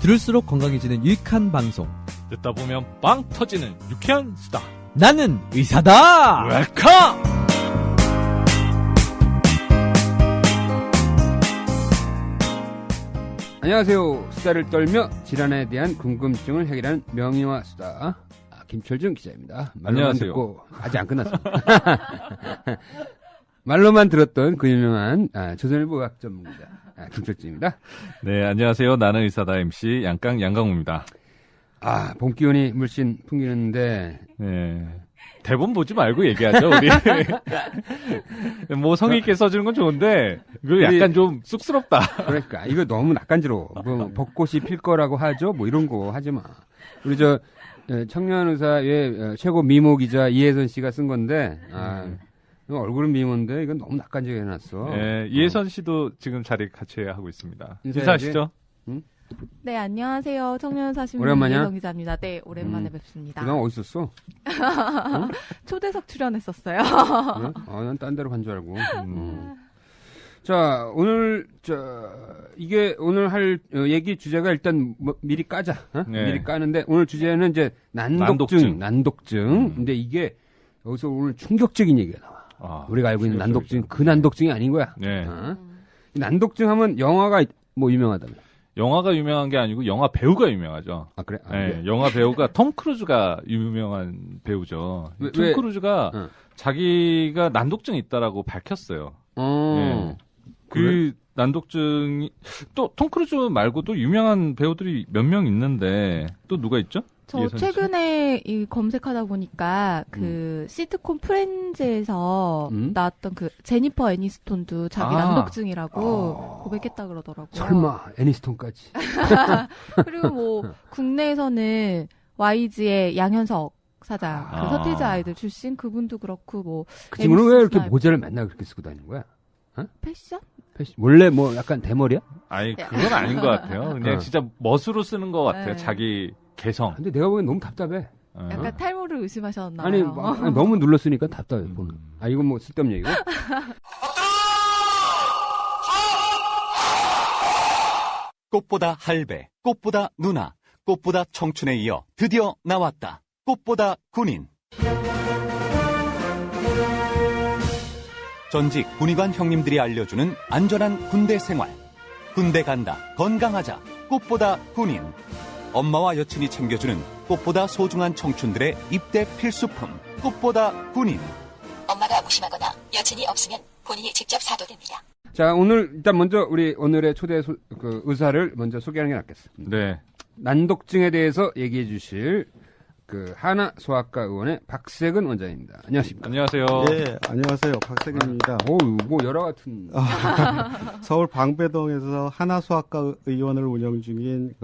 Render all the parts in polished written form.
들을수록 건강해지는 유익한 방송. 듣다 보면 빵 터지는 유쾌한 수다. 나는 의사다. 웰컴. 안녕하세요. 수다를 떨며 질환에 대한 궁금증을 해결하는 명의와 수다. 김철중 기자입니다. 말로만 안녕하세요. 듣고 아직 안 끝났습니다. 말로만 들었던 그 유명한 조선일보 의학 전문 기자 김철중입니다. 네, 안녕하세요. 나는 의사다 MC 양강우입니다. 봄 기운이 물씬 풍기는데 네. 대본 보지 말고 얘기하죠, 우리. 뭐 성의 있게 써주는 건 좋은데 이거 약간 좀 쑥스럽다. 그러니까 이거 너무 낯간지러워. 뭐 벚꽃이 필 거라고 하죠. 뭐 이런 거 하지 마. 우리 청년의사의 최고 미모 기자 이혜선 씨가 쓴 건데 얼굴은 미모인데 이건 너무 낯간지게 해놨어. 네, 이혜선 씨도 지금 자리 같이 하고 있습니다. 인사해야지. 인사하시죠? 응? 네, 안녕하세요. 청년사신문 오랜만이야? 이혜성 기자입니다. 네, 오랜만에 뵙습니다. 그동안 어디 있었어? 응? 초대석 출연했었어요. 그래? 난 딴 데로 간 줄 알고. 자, 오늘 오늘 할 얘기 주제가 일단 미리 까자. 네. 미리 까는데 오늘 주제는 이제 난독증. 근데 이게 여기서 오늘 충격적인 얘기가 나와. 우리가 알고 있는 난독증, 그 난독증이 아닌 거야. 네. 이 난독증 하면 영화가 뭐 유명하다며. 영화가 유명한 게 아니고 영화 배우가 유명하죠. 아, 그래? 네, 영화 배우가 톰 크루즈가 유명한 배우죠. 톰 크루즈가 자기가 난독증이 있다라고 밝혔어요. 네. 그 난독증이 또 톰 크루즈 말고도 유명한 배우들이 몇 명 있는데 또 누가 있죠? 저 최근에 이 검색하다 보니까 그 시트콤 프렌즈에서 나왔던 그 제니퍼 애니스톤도 자기 난독증이라고 고백했다 그러더라고요. 설마 애니스톤까지. 그리고 뭐 국내에서는 YG의 양현석 사장, 그 서태지 아이들 출신 그분도 그렇고 뭐. 그 친구는 왜 이렇게 모자를 맨날 그렇게 쓰고 다니는 거야? 패션? 원래 뭐 약간 대머리야? 아니 그건 아닌 것 같아요. 그냥 진짜 멋으로 쓰는 것 같아요. 네. 자기 개성. 근데 내가 보기엔 너무 답답해. 약간 탈모를 의심하셨나 아니, 봐요. 아니 너무 눌렀으니까 답답해 보는. 이건 뭐 쓸데없는 얘기고. 꽃보다 할배, 꽃보다 누나, 꽃보다 청춘에 이어 드디어 나왔다. 꽃보다 군인. 전직 군의관 형님들이 알려주는 안전한 군대 생활. 군대 간다, 건강하자, 꽃보다 군인. 엄마와 여친이 챙겨주는 꽃보다 소중한 청춘들의 입대 필수품. 꽃보다 군인. 엄마가 무심하거나 여친이 없으면 본인이 직접 사도 됩니다. 자, 오늘 일단 먼저 우리 오늘의 초대 의사를 먼저 소개하는 게 낫겠습니다. 네. 난독증에 대해서 얘기해 주실 그 하나소아과 의원의 박세근 원장입니다. 안녕하십니까? 안녕하세요. 예, 안녕하세요. 박세근입니다. 뭐 여러 같은. 서울 방배동에서 하나소아과 의원을 운영 중인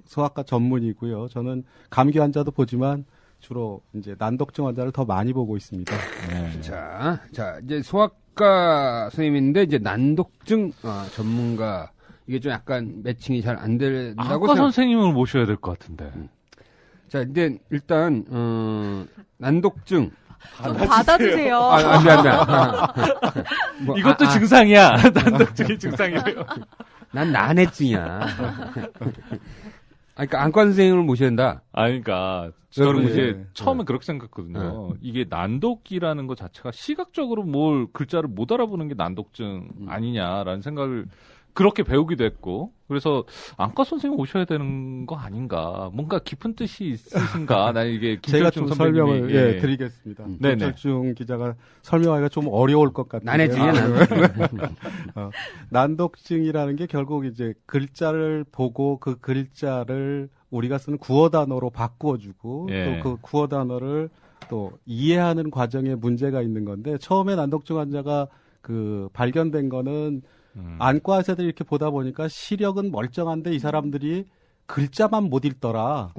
소아과 전문이고요. 저는 감기 환자도 보지만 주로 이제 난독증 환자를 더 많이 보고 있습니다. 네. 자, 이제 소아과 선생님인데 이제 난독증 전문가. 이게 좀 약간 매칭이 잘 안 된다고 아까 선생님을 모셔야 될 것 같은데. 자, 이제 일단 난독증 좀 받아주세요. 안 돼. 뭐, 이것도 증상이야. 난독증이 증상이래요. 난 난해증이야. 그러니까 안과 선생님을 모셔야 된다. 그러니까 저는 왜 이제 그러지? 처음에 그렇게 생각했거든요. 이게 난독이라는 것 자체가 시각적으로 뭘 글자를 못 알아보는 게 난독증 아니냐라는 생각을 그렇게 배우기도 했고, 그래서 안과 선생님 오셔야 되는 거 아닌가, 뭔가 깊은 뜻이 있으신가. 난 이게 제가 김철중 좀 선배님이 설명을 드리겠습니다. 김철중 기자가 설명하기가 좀 어려울 것 같아요. 난해증이야. 난독증이라는 게 결국 이제 글자를 보고 그 글자를 우리가 쓰는 구어 단어로 바꾸어주고 또 그 구어 단어를 또 이해하는 과정에 문제가 있는 건데, 처음에 난독증 환자가 발견된 거는 안과 의사들이 이렇게 보다 보니까 시력은 멀쩡한데 이 사람들이 글자만 못 읽더라.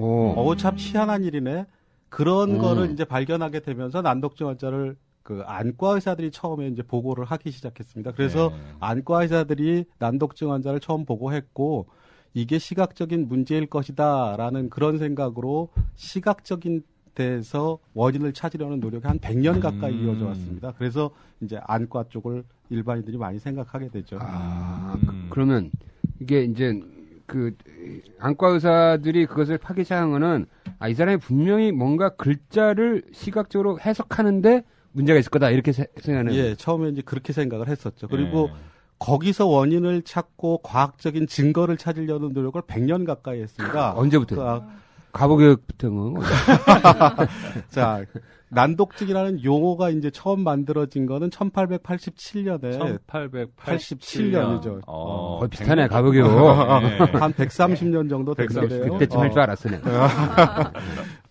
참 희한한 일이네. 그런 거를 이제 발견하게 되면서 난독증 환자를 안과 의사들이 처음에 이제 보고를 하기 시작했습니다. 그래서 안과 의사들이 난독증 환자를 처음 보고했고, 이게 시각적인 문제일 것이다라는 그런 생각으로 시각적인 데서 원인을 찾으려는 노력이 한 100년 가까이 이어져 왔습니다. 그래서 이제 안과 쪽을 일반인들이 많이 생각하게 되죠. 그러면 이게 이제 그 안과 의사들이 그것을 파기 시작한 거는 이 사람이 분명히 뭔가 글자를 시각적으로 해석하는데 문제가 있을 거다 이렇게 생각하는. 예, 처음에 이제 그렇게 생각을 했었죠. 그리고 거기서 원인을 찾고 과학적인 증거를 찾으려는 노력을 100년 가까이 했습니다. 언제부터? 과보교육부터. 자, 난독증이라는 용어가 이제 처음 만들어진 거는 1887년에. 1887년이죠. 거의 비슷하네, 과보교육. 한 130년 정도 됐는데요. 그때쯤 할 줄 알았으네.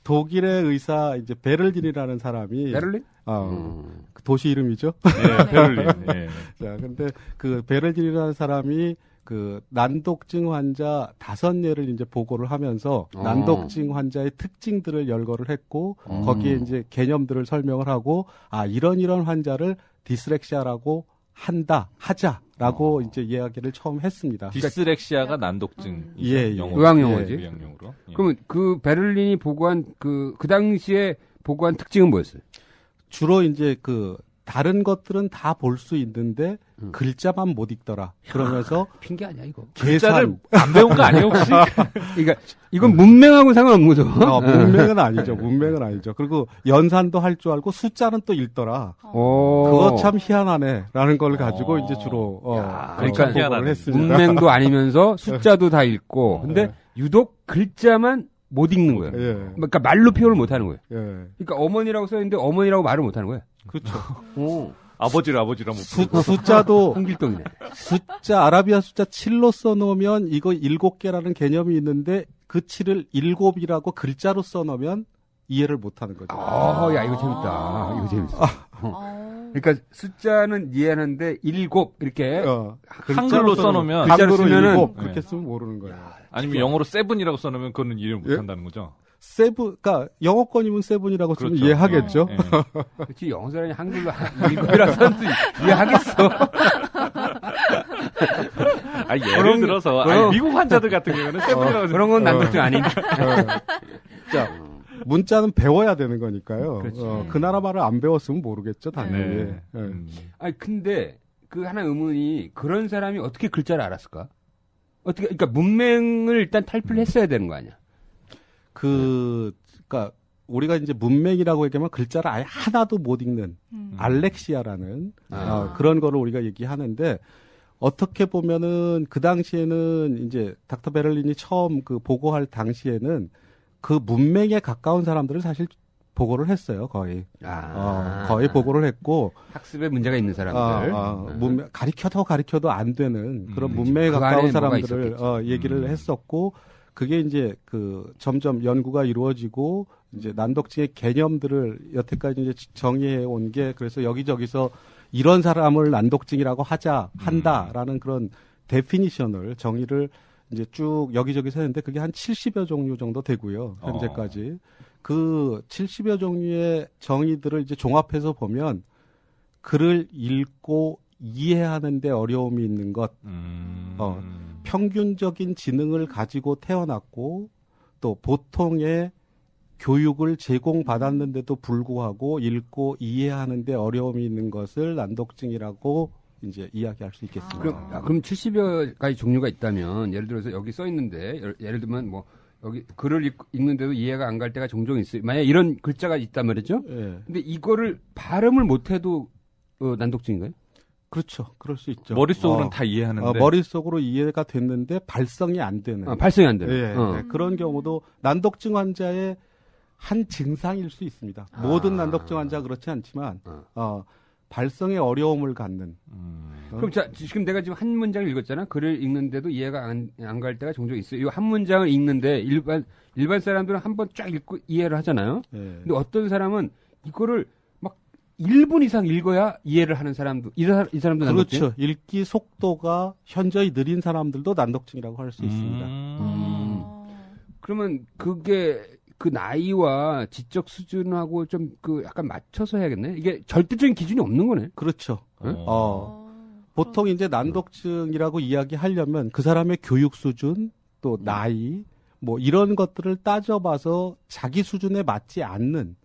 독일의 의사 이제 베를린이라는 사람이 베를린? 그 도시 이름이죠. 네, 베를린. 네. 자, 근데 그 베를린이라는 사람이 그 난독증 환자 5예를 이제 보고를 하면서 난독증 환자의 특징들을 열거를 했고 거기에 이제 개념들을 설명을 하고 이런 환자를 디스렉시아라고 하자라고 이제 이야기를 처음 했습니다. 디스렉시아가 난독증. 의학용어지. 의학용어로. 그러면 그 베를린이 보고한 그 당시에 보고한 특징은 뭐였어요? 주로 이제 다른 것들은 다 볼 수 있는데 글자만 못 읽더라. 그러면서 핑계 아니야 이거. 글자를 안 배운 거 아니에요 혹시? 그러니까 이건 문맹하고 상관없는 거죠. 문맹은 아니죠. 문맹은 아니죠. 그리고 연산도 할 줄 알고 숫자는 또 읽더라. 그거 참 희한하네라는 걸 가지고 이제 주로 그러니까 보고를 했습니다. 문맹도 아니면서 숫자도 다 읽고 근데 유독 글자만 못 읽는 거예요. 예. 그러니까 말로 표현을 못 하는 거예요. 예. 그러니까 어머니라고 써 있는데 어머니라고 말을 못 하는 거예요. 그렇죠. 아버지라 못 부르고. 숫자도 홍길동이네. 아라비아 숫자 7로 써놓으면 이거 7개라는 개념이 있는데 그 7을 7이라고 글자로 써놓으면 이해를 못하는 거죠. 야 이거 재밌다. 이거 재밌어. 그러니까 숫자는 이해하는데 7 이렇게 한글로 써놓으면 글자로 쓰면은 그렇게 쓰면 모르는 거예요. 아니면 영어로 7이라고 써놓으면 그거는 이해를 못한다는 거죠. 그러니까 영어권이면 7이라고 쓰면 그렇죠. 이해하겠죠. 그렇지 영어 사람이 한글로 7이라고 써도 이해하겠어. 예를 들어서 미국 환자들 같은 경우는 7이라고 그런 건 난독증 아닌데. 자, 문자는 배워야 되는 거니까요. 그 나라 말을 안 배웠으면 모르겠죠, 당연히. 근데 그 하나 의문이 그런 사람이 어떻게 글자를 알았을까? 그러니까 문맹을 일단 탈피를 했어야 되는 거 아니야? 그러니까 우리가 이제 문맹이라고 얘기하면 글자를 아예 하나도 못 읽는 알렉시아라는 그런 거를 우리가 얘기하는데 어떻게 보면은 그 당시에는 이제 닥터 베를린이 처음 보고할 당시에는 그 문맹에 가까운 사람들을 사실 보고를 했어요, 거의. 거의 보고를 했고. 학습에 문제가 있는 사람들. 문맹, 가리켜도 안 되는 그런 문맹에 가까운 사람들을 얘기를 했었고, 그게 이제 점점 연구가 이루어지고, 이제 난독증의 개념들을 여태까지 이제 정의해 온 게, 그래서 여기저기서 이런 사람을 난독증이라고 한다라는 그런 데피니션을, 정의를 이제 쭉 여기저기서 했는데, 그게 한 70여 종류 정도 되고요, 현재까지. 그 70여 종류의 정의들을 이제 종합해서 보면 글을 읽고 이해하는데 어려움이 있는 것, 평균적인 지능을 가지고 태어났고 또 보통의 교육을 제공받았는데도 불구하고 읽고 이해하는데 어려움이 있는 것을 난독증이라고 이제 이야기할 수 있겠습니다. 그럼 70여 가지 종류가 있다면 예를 들어서 여기 써 있는데 예를 들면 뭐 여기 글을 읽는데도 이해가 안 갈 때가 종종 있어요. 만약 이런 글자가 있단 말이죠. 예. 근데 이거를 발음을 못해도 난독증인가요? 그렇죠. 그럴 수 있죠. 머릿속으로는 다 이해하는데. 머릿속으로 이해가 됐는데 발성이 안 되는. 발성이 안 되는. 예, 그런 경우도 난독증 환자의 한 증상일 수 있습니다. 모든 난독증 환자가 그렇지 않지만 발성에 어려움을 갖는. 그럼 지금 내가 지금 한 문장을 읽었잖아. 글을 읽는데도 이해가 안 갈 때가 종종 있어요. 이 한 문장을 읽는데 일반 사람들은 한번 쫙 읽고 이해를 하잖아요. 예. 근데 어떤 사람은 이거를 막 1분 이상 읽어야 이해를 하는 사람도 이 사람도 난독증. 그렇죠. 읽기 속도가 현저히 느린 사람들도 난독증이라고 할 수 있습니다. 그러면 그게 그 나이와 지적 수준하고 좀 약간 맞춰서 해야겠네. 이게 절대적인 기준이 없는 거네. 그렇죠. 보통 이제 난독증이라고 이야기하려면 그 사람의 교육 수준, 또 나이, 뭐 이런 것들을 따져봐서 자기 수준에 맞지 않는,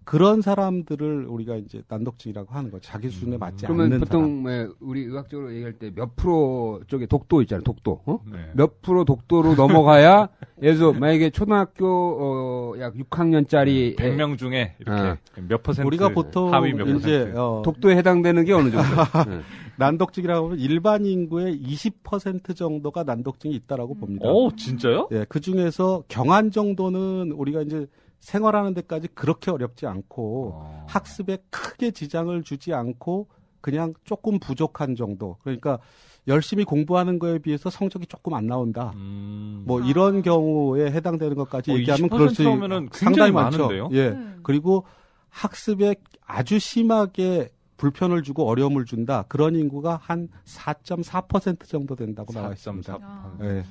그런 사람들을 우리가 이제 난독증이라고 하는 거죠. 자기 수준에 맞지 않는 그러면 보통 사람. 우리 의학적으로 얘기할 때 몇 프로 쪽에 독도 있잖아요. 독도. 네. 몇 프로 독도로 넘어가야 예를 들어 만약에 초등학교 약 6학년짜리 100명 중에 이렇게 몇 퍼센트 우리가 보통 하위 몇 이제 퍼센트 독도에 해당되는 게 어느 정도? 네. 난독증이라고 하면 일반 인구의 20% 정도가 난독증이 있다라고 봅니다. 오, 진짜요? 예, 그 중에서 경한 정도는 우리가 이제 생활하는 데까지 그렇게 어렵지 않고 학습에 크게 지장을 주지 않고 그냥 조금 부족한 정도. 그러니까 열심히 공부하는 거에 비해서 성적이 조금 안 나온다. 뭐 이런 경우에 해당되는 것까지 얘기하면 그럴 수 상당히 많죠. 많은데요? 예. 그리고 학습에 아주 심하게 불편을 주고 어려움을 준다. 그런 인구가 한 4.4% 정도 된다고 나와 있습니다. 네.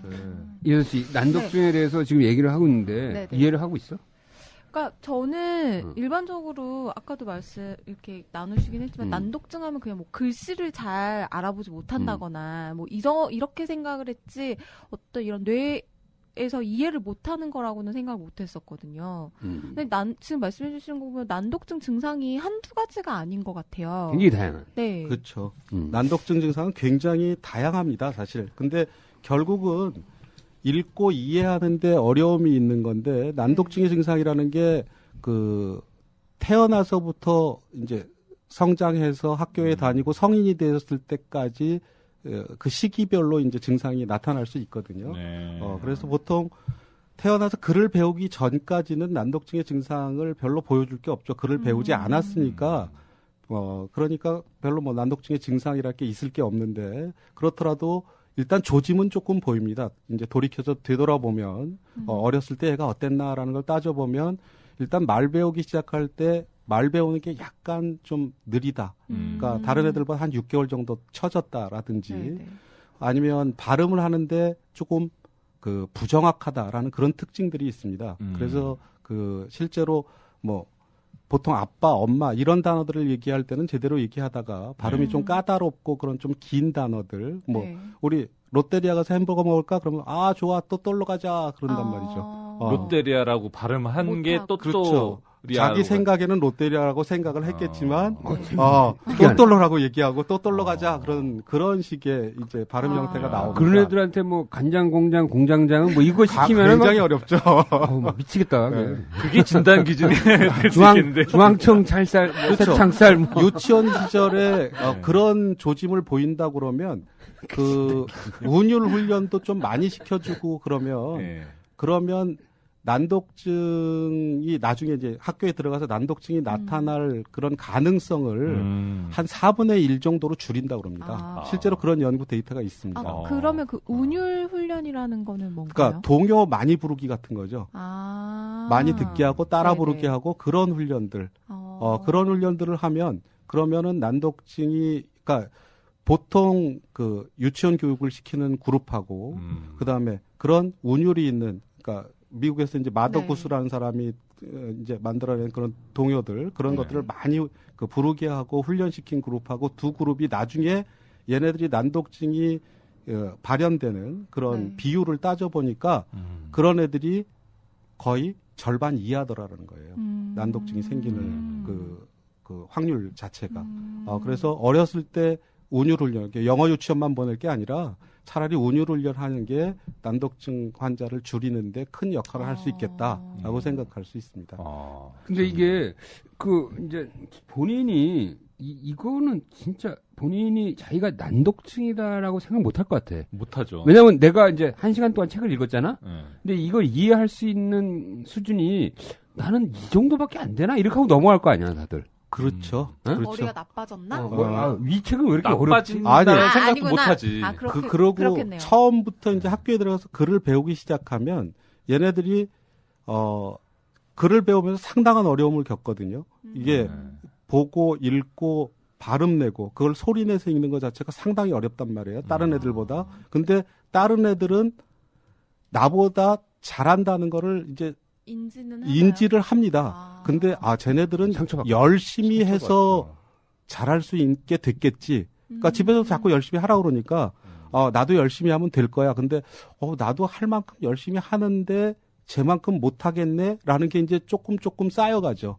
이현 씨, 난독증에 대해서 지금 얘기를 하고 있는데 이해를 하고 있어? 그러니까 저는 일반적으로 아까도 이렇게 나누시긴 했지만 난독증 하면 그냥 뭐 글씨를 잘 알아보지 못한다거나 뭐 이렇게 생각을 했지 어떤 이런 뇌에서 이해를 못하는 거라고는 생각을 못했었거든요. 근데 지금 말씀해 주시는 거 보면 난독증 증상이 한두 가지가 아닌 것 같아요. 굉장히 다양한. 네. 그렇죠. 난독증 증상은 굉장히 다양합니다, 사실. 근데 결국은 읽고 이해하는데 어려움이 있는 건데 난독증의 증상이라는 게 그 태어나서부터 이제 성장해서 학교에 다니고 성인이 되었을 때까지 그 시기별로 이제 증상이 나타날 수 있거든요. 네. 그래서 보통 태어나서 글을 배우기 전까지는 난독증의 증상을 별로 보여줄 게 없죠. 글을 배우지 않았으니까 그러니까 별로 뭐 난독증의 증상이랄 게 있을 게 없는데 그렇더라도 일단 조짐은 조금 보입니다. 이제 돌이켜서 되돌아보면 어렸을 때 애가 어땠나라는 걸 따져보면 일단 말 배우기 시작할 때 말 배우는 게 약간 좀 느리다. 그러니까 다른 애들보다 한 6개월 정도 처졌다라든지 아니면 발음을 하는데 조금 그 부정확하다라는 그런 특징들이 있습니다. 그래서 그 실제로 뭐 보통 아빠, 엄마 이런 단어들을 얘기할 때는 제대로 얘기하다가 발음이 좀 까다롭고 그런 좀 긴 단어들 뭐 우리 롯데리아 가서 햄버거 먹을까? 그러면 아 좋아 또 똘로 가자 그런단 말이죠. 롯데리아라고 발음한 게 또 그렇죠. 자기 생각에는 롯데리아라고 생각을 했겠지만 특이하네. 또똘로라고 얘기하고 또 똘로 가자 그런 식의 이제 발음 형태가 나옵니다. 그런 애들한테 뭐 간장 공장 공장장은 뭐 이거 시키면 굉장히 어렵죠. 미치겠다. 네. 그게 진단 기준이 될 수 있겠는데. 중앙청 찰쌀, 그렇죠. 새창쌀 뭐. 유치원 시절에 그런 조짐을 보인다 그러면 그 운율 훈련도 좀 많이 시켜주고 그러면 난독증이 나중에 이제 학교에 들어가서 난독증이 나타날 그런 가능성을 한 4분의 1 정도로 줄인다고 그럽니다. 실제로 그런 연구 데이터가 있습니다. 그러면 그 운율 훈련이라는 거는 뭔가요? 그러니까 동요 많이 부르기 같은 거죠. 많이 듣게 하고 따라 부르게 하고 그런 훈련들. 그런 훈련들을 하면 그러면은 난독증이 그러니까 보통 그 유치원 교육을 시키는 그룹하고 그다음에 그런 운율이 있는 그러니까 미국에서 이제 마더구스라는 사람이 이제 만들어낸 그런 동요들 그런 것들을 많이 그 부르게 하고 훈련시킨 그룹하고 두 그룹이 나중에 얘네들이 난독증이 발현되는 그런 비율을 따져보니까 그런 애들이 거의 절반 이하더라는 거예요. 난독증이 생기는 그 확률 자체가. 그래서 어렸을 때 운율 훈련, 영어 유치원만 보낼 게 아니라 차라리 운율 훈련하는 게 난독증 환자를 줄이는데 큰 역할을 할 수 있겠다라고 생각할 수 있습니다. 근데 이게 이제 본인이 이거는 진짜 본인이 자기가 난독증이다라고 생각 못 할 것 같아. 못하죠. 왜냐면 내가 이제 1시간 동안 책을 읽었잖아. 근데 이걸 이해할 수 있는 수준이 나는 이 정도밖에 안 되나 이렇게 하고 넘어갈 거 아니야 다들. 그렇죠. 머리가 나빠졌나? 이 책은 왜 이렇게 나빠진다는 생각도 못하지. 그러고 처음부터 이제 학교에 들어가서 글을 배우기 시작하면 얘네들이 글을 배우면서 상당한 어려움을 겪거든요. 이게 보고 읽고 발음 내고 그걸 소리 내서 읽는 것 자체가 상당히 어렵단 말이에요. 다른 애들보다. 근데 다른 애들은 나보다 잘한다는 거를 이제 인지를 합니다. 근데 쟤네들은 열심히 해서 잘할 수 있게 됐겠지. 그러니까 집에서 자꾸 열심히 하라고 그러니까 나도 열심히 하면 될 거야. 근데 나도 할 만큼 열심히 하는데 쟤만큼 못 하겠네라는 게 이제 조금 쌓여가죠.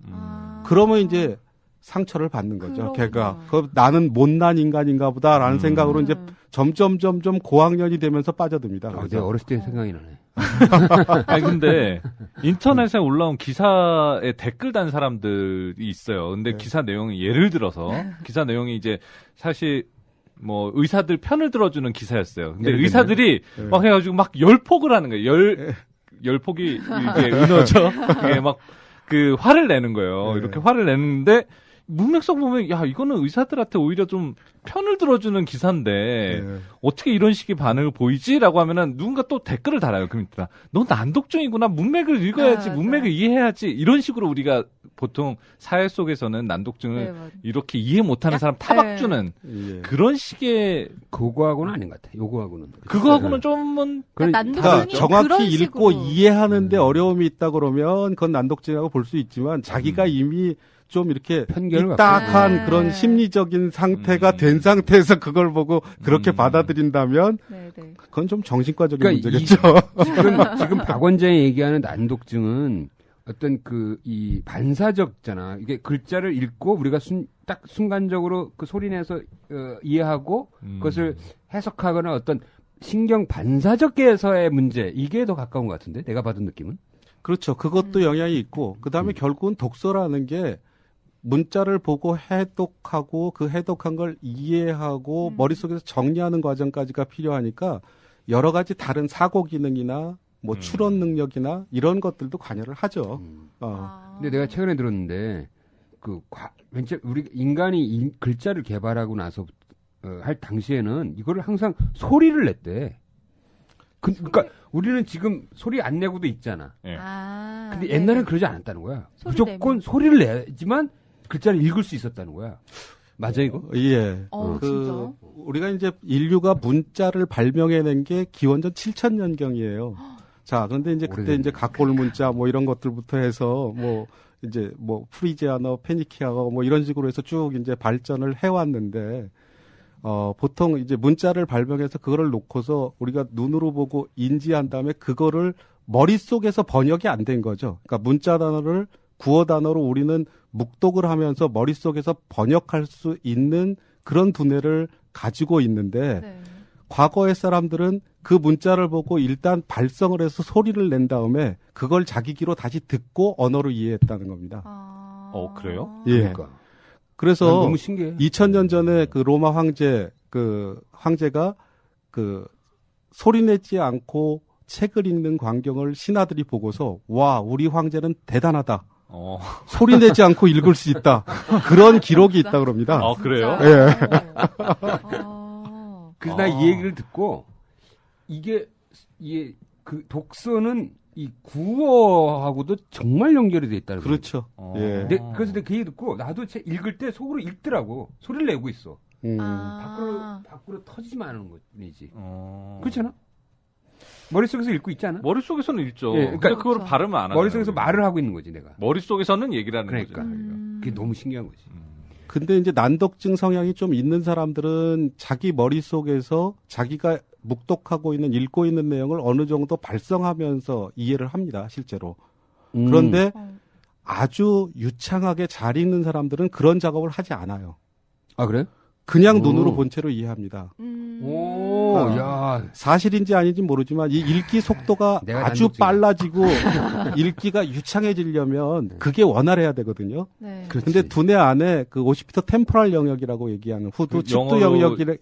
그러면 이제 상처를 받는 거죠. 그렇구나. 걔가 나는 못난 인간인가 보다라는 생각으로 이제 점점 고학년이 되면서 빠져듭니다. 내가 어렸을 때 생각이 나네. 아니 근데 인터넷에 올라온 기사에 댓글 단 사람들이 있어요. 근데 기사 내용이 예를 들어서 기사 내용이 이제 사실 뭐 의사들 편을 들어주는 기사였어요. 근데 의사들이 막 해가지고 막 열폭을 하는 거예요. 열폭이 이게 은어죠. 이게 막 그 화를 내는 거예요. 이렇게 화를 내는데 문맥상 보면 야 이거는 의사들한테 오히려 좀 편을 들어주는 기사인데 어떻게 이런 식의 반응을 보이지라고 하면은 누군가 또 댓글을 달아요. 그 밑에다 너 난독증이구나. 문맥을 읽어야지. 문맥을 이해해야지. 이런 식으로 우리가 보통 사회 속에서는 난독증을 이렇게 이해 못하는 사람 타박 주는 그런 식의 그거하고는 아닌 것 같아. 요거하고는 그거하고는 좀은 그러니까 정확히 읽고 이해하는데 어려움이 있다 그러면 그건 난독증이라고 볼 수 있지만 자기가 이미 좀 이렇게 삐딱한 그런 심리적인 상태가 된 상태에서 그걸 보고 그렇게 받아들인다면 그건 좀 정신과적인 문제겠죠. 지금 박 원장이 얘기하는 난독증은 어떤 이 반사적잖아. 이게 글자를 읽고 우리가 딱 순간적으로 그 소리내서 이해하고 그것을 해석하거나 어떤 신경 반사적에서의 문제 이게 더 가까운 것 같은데 내가 받은 느낌은. 그렇죠. 그것도 영향이 있고 그다음에 결국은 독서라는 게 문자를 보고 해독하고 그 해독한 걸 이해하고 머릿속에서 정리하는 과정까지가 필요하니까 여러 가지 다른 사고 기능이나 뭐 추론 능력이나 이런 것들도 관여를 하죠. 근데 내가 최근에 들었는데 우리 인간이 글자를 개발하고 나서 할 당시에는 이거를 항상 소리를 냈대. 그러니까 우리는 지금 소리 안 내고도 있잖아. 근데 옛날엔 그러지 않았다는 거야. 무조건 소리를 내지만 글자를 읽을 수 있었다는 거야. 맞아 이거? 예. 진짜? 우리가 이제 인류가 문자를 발명해낸 게 기원전 7,000년경이에요. 자, 그런데 이제 그때 이제 각골 문자 뭐 이런 것들부터 해서 뭐 이제 뭐 프리지아너, 페니키아어 뭐 이런 식으로 해서 쭉 이제 발전을 해왔는데 보통 이제 문자를 발명해서 그거를 놓고서 우리가 눈으로 보고 인지한 다음에 그거를 머릿속에서 번역이 안 된 거죠. 그러니까 문자 단어를 구어 단어로 우리는 묵독을 하면서 머릿속에서 번역할 수 있는 그런 두뇌를 가지고 있는데 과거의 사람들은 그 문자를 보고 일단 발성을 해서 소리를 낸 다음에 그걸 자기 귀로 다시 듣고 언어를 이해했다는 겁니다. 그래요? 예. 그러니까. 그래서 너무 신기해. 2000년 전에 그 로마 황제가 소리 내지 않고 책을 읽는 광경을 신하들이 보고서 와, 우리 황제는 대단하다. 소리 내지 않고 읽을 수 있다. 그런 기록이 있다 그럽니다. 그래요? 예. 그래서 나 이 얘기를 듣고 이게 그 독서는 이 구어하고도 정말 연결이 돼 있다는 거예요. 그렇죠. 예. 그래서 내가 그 얘기 듣고 나도 책 읽을 때 속으로 읽더라고. 소리를 내고 있어. 밖으로 터지지만 않은 것뿐이지. 그렇잖아? 머릿속에서 읽고 있지 않아? 머릿속에서는 읽죠. 예, 그러니까 그걸 발음을 안 하잖아요. 머릿속에서 말을 하고 있는 거지 내가. 머릿속에서는 얘기를 하는 그러니까. 거죠. 그게 너무 신기한 거지. 근데 이제 난독증 성향이 좀 있는 사람들은 자기 머릿속에서 자기가 묵독하고 있는 읽고 있는 내용을 어느 정도 발성하면서 이해를 합니다. 실제로. 그런데 아주 유창하게 잘 읽는 사람들은 그런 작업을 하지 않아요. 아, 그래요? 그냥 눈으로 본 채로 이해합니다. 야. 사실인지 아닌지 모르지만 이 읽기 속도가 아주 빨라지고 읽기가 유창해지려면 그게 원활해야 되거든요. 근데 두뇌 안에 그 오시피터 템포럴 영역이라고 얘기하는 후두 측두 영역이래.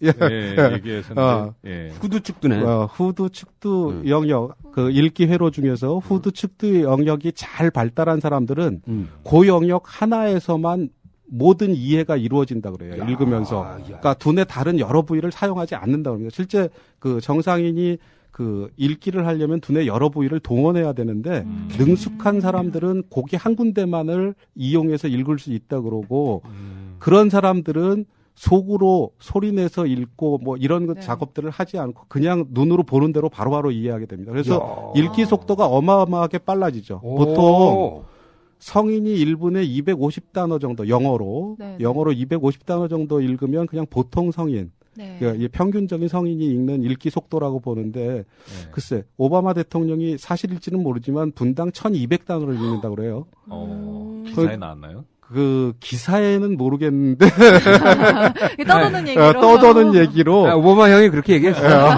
얘기했었는데. 후두 측두네. 후두 측두 영역 그 읽기 회로 중에서 후두 측두 영역이 잘 발달한 사람들은 그 영역 하나에서만 모든 이해가 이루어진다 그래요. 읽으면서. 그러니까 두뇌 다른 여러 부위를 사용하지 않는다 그럽니다. 실제 그 정상인이 그 읽기를 하려면 두뇌 여러 부위를 동원해야 되는데 능숙한 사람들은 고기 한 군데만을 이용해서 읽을 수 있다 그러고 그런 사람들은 속으로 소리내서 읽고 뭐 이런 작업들을 하지 않고 그냥 눈으로 보는 대로 바로바로 이해하게 됩니다. 그래서 읽기 속도가 어마어마하게 빨라지죠. 보통 성인이 1분에 250단어 정도 영어로 250단어 정도 읽으면 그냥 보통 성인 그러니까 평균적인 성인이 읽는 읽기 속도라고 보는데 글쎄 오바마 대통령이 사실일지는 모르지만 분당 1200단어를 읽는다고 그래요. 기사에 나왔나요? 그 기사에는 모르겠는데 떠도는 얘기로. 떠도는 얘기로 오바마 형이 그렇게 얘기했어요.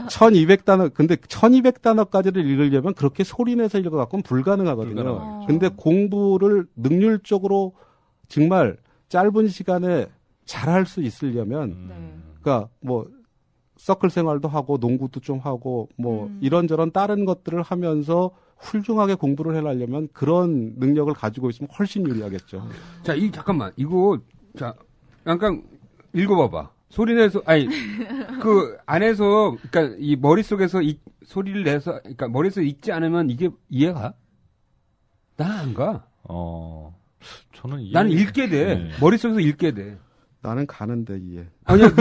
1200단어 근데 1200단어까지를 읽으려면 그렇게 소리내서 읽어갖고는 불가능하거든요. 불가능하죠. 근데 공부를 능률적으로 정말 짧은 시간에 잘할 수 있으려면 네. 그러니까 뭐 서클 생활도 하고 농구도 좀 하고 뭐 이런저런 다른 것들을 하면서 훌륭하게 공부를 해내려면 그런 능력을 가지고 있으면 훨씬 유리하겠죠. 자, 잠깐만. 이거, 자, 잠깐 읽어봐봐. 소리내서, 아니, 그 안에서, 그러니까 이 머릿속에서 소리를 내서, 그러니까 머릿속에 읽지 않으면 이게 이해가? 나 안 가. 저는 나는 읽게 돼. 네. 머릿속에서 읽게 돼. 나는 가는데 이해. 아니, 아니,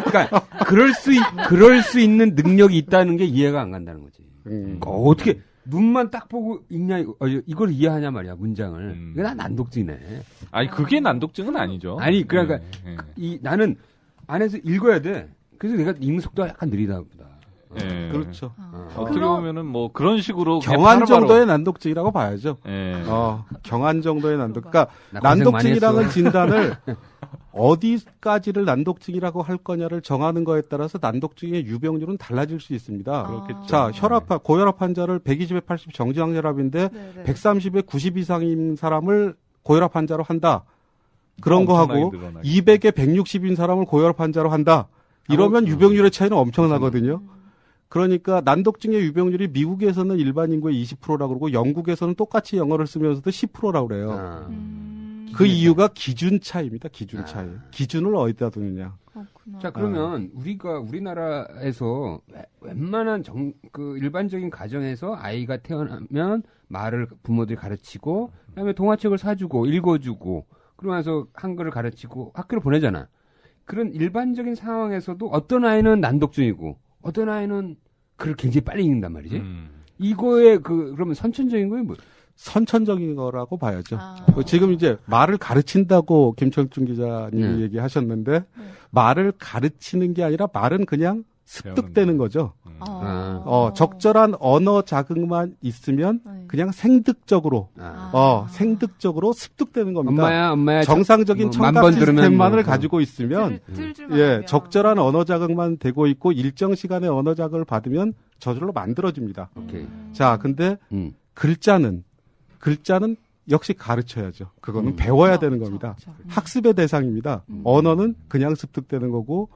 그러니까, 그럴 수 있는 능력이 있다는 게 이해가 안 간다는 거지. 어떻게, 눈만 딱 보고 읽냐, 이걸 이해하냐 말이야, 문장을. 이게 난 난독증이네. 아니, 그게 난독증은 아니죠. 아니, 그러니까, 네. 나는 안에서 읽어야 돼. 그래서 내가 읽는 속도가 약간 느리다 보다. 네. 그렇죠. 어떻게 보면은 뭐 그런 식으로 경한 정도의 난독증이라고 봐야죠. 네. 경한 정도의 난독. 그러니까 나 고생 난독증이라는 많이 진단을 어디까지를 난독증이라고 할 거냐를 정하는 거에 따라서 난독증의 유병률은 달라질 수 있습니다. 그렇겠죠. 자, 고혈압 환자를 120에 80 정지형 혈압인데 네네. 130에 90 이상인 사람을 고혈압 환자로 한다. 그런 거 하고 늘어나겠죠. 200에 160인 사람을 고혈압 환자로 한다. 이러면 유병률의 차이는 엄청나거든요. 그러니까 난독증의 유병률이 미국에서는 일반 인구의 20%라고 그러고 영국에서는 똑같이 영어를 쓰면서도 10%라고 그래요. 그 이유가 기준 차이입니다. 기준 차이. 기준을 어디다 두느냐. 그렇구나. 자, 그러면 우리나라에서 웬만한 일반적인 가정에서 아이가 태어나면 말을 부모들이 가르치고, 그다음에 동화책을 사주고, 읽어주고, 그러면서 한글을 가르치고 학교를 보내잖아. 그런 일반적인 상황에서도 어떤 아이는 난독증이고, 어떤 아이는 글을 굉장히 빨리 읽는단 말이지. 이거에 그러면 선천적인 거예요, 뭐? 선천적인 거라고 봐야죠. 지금 이제 말을 가르친다고 김철중 기자님이 얘기하셨는데 말을 가르치는 게 아니라 말은 그냥 습득되는 거죠. 적절한 언어 자극만 있으면 그냥 생득적으로 생득적으로 습득되는 겁니다. 엄마야. 정상적인 청각 시스템만을 가지고 있으면 적절한 언어 자극만 되고 있고 일정 시간의 언어 자극을 받으면 저절로 만들어집니다. 자, 근데 글자는 역시 가르쳐야죠. 그거는 배워야 되는 겁니다. 학습의 대상입니다. 언어는 그냥 습득되는 거고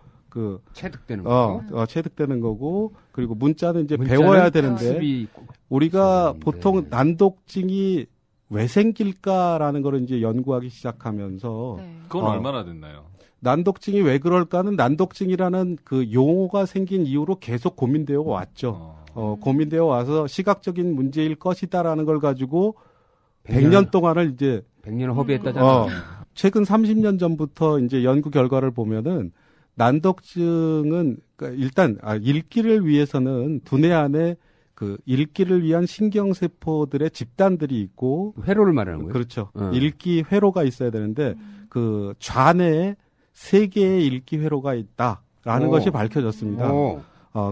체득되는 거고. 체득되는 거고, 그리고 문자는 이제 배워야 되는데, 우리가 보통 난독증이 왜 생길까라는 걸 이제 연구하기 시작하면서. 그건 얼마나 됐나요? 난독증이 왜 그럴까는 난독증이라는 그 용어가 생긴 이후로 계속 고민되어 왔죠. 고민되어 와서 시각적인 문제일 것이다라는 걸 가지고 100년 동안을 이제 100년을 허비했다잖아. 최근 30년 전부터 이제 연구 결과를 보면은 난독증은 그러니까 일단 읽기를 위해서는 두뇌 안에 그 읽기를 위한 신경세포들의 집단들이 있고 회로를 말하는 거예요. 그렇죠. 읽기 회로가 있어야 되는데 그 좌뇌에 3개의 읽기 회로가 있다라는 것이 밝혀졌습니다.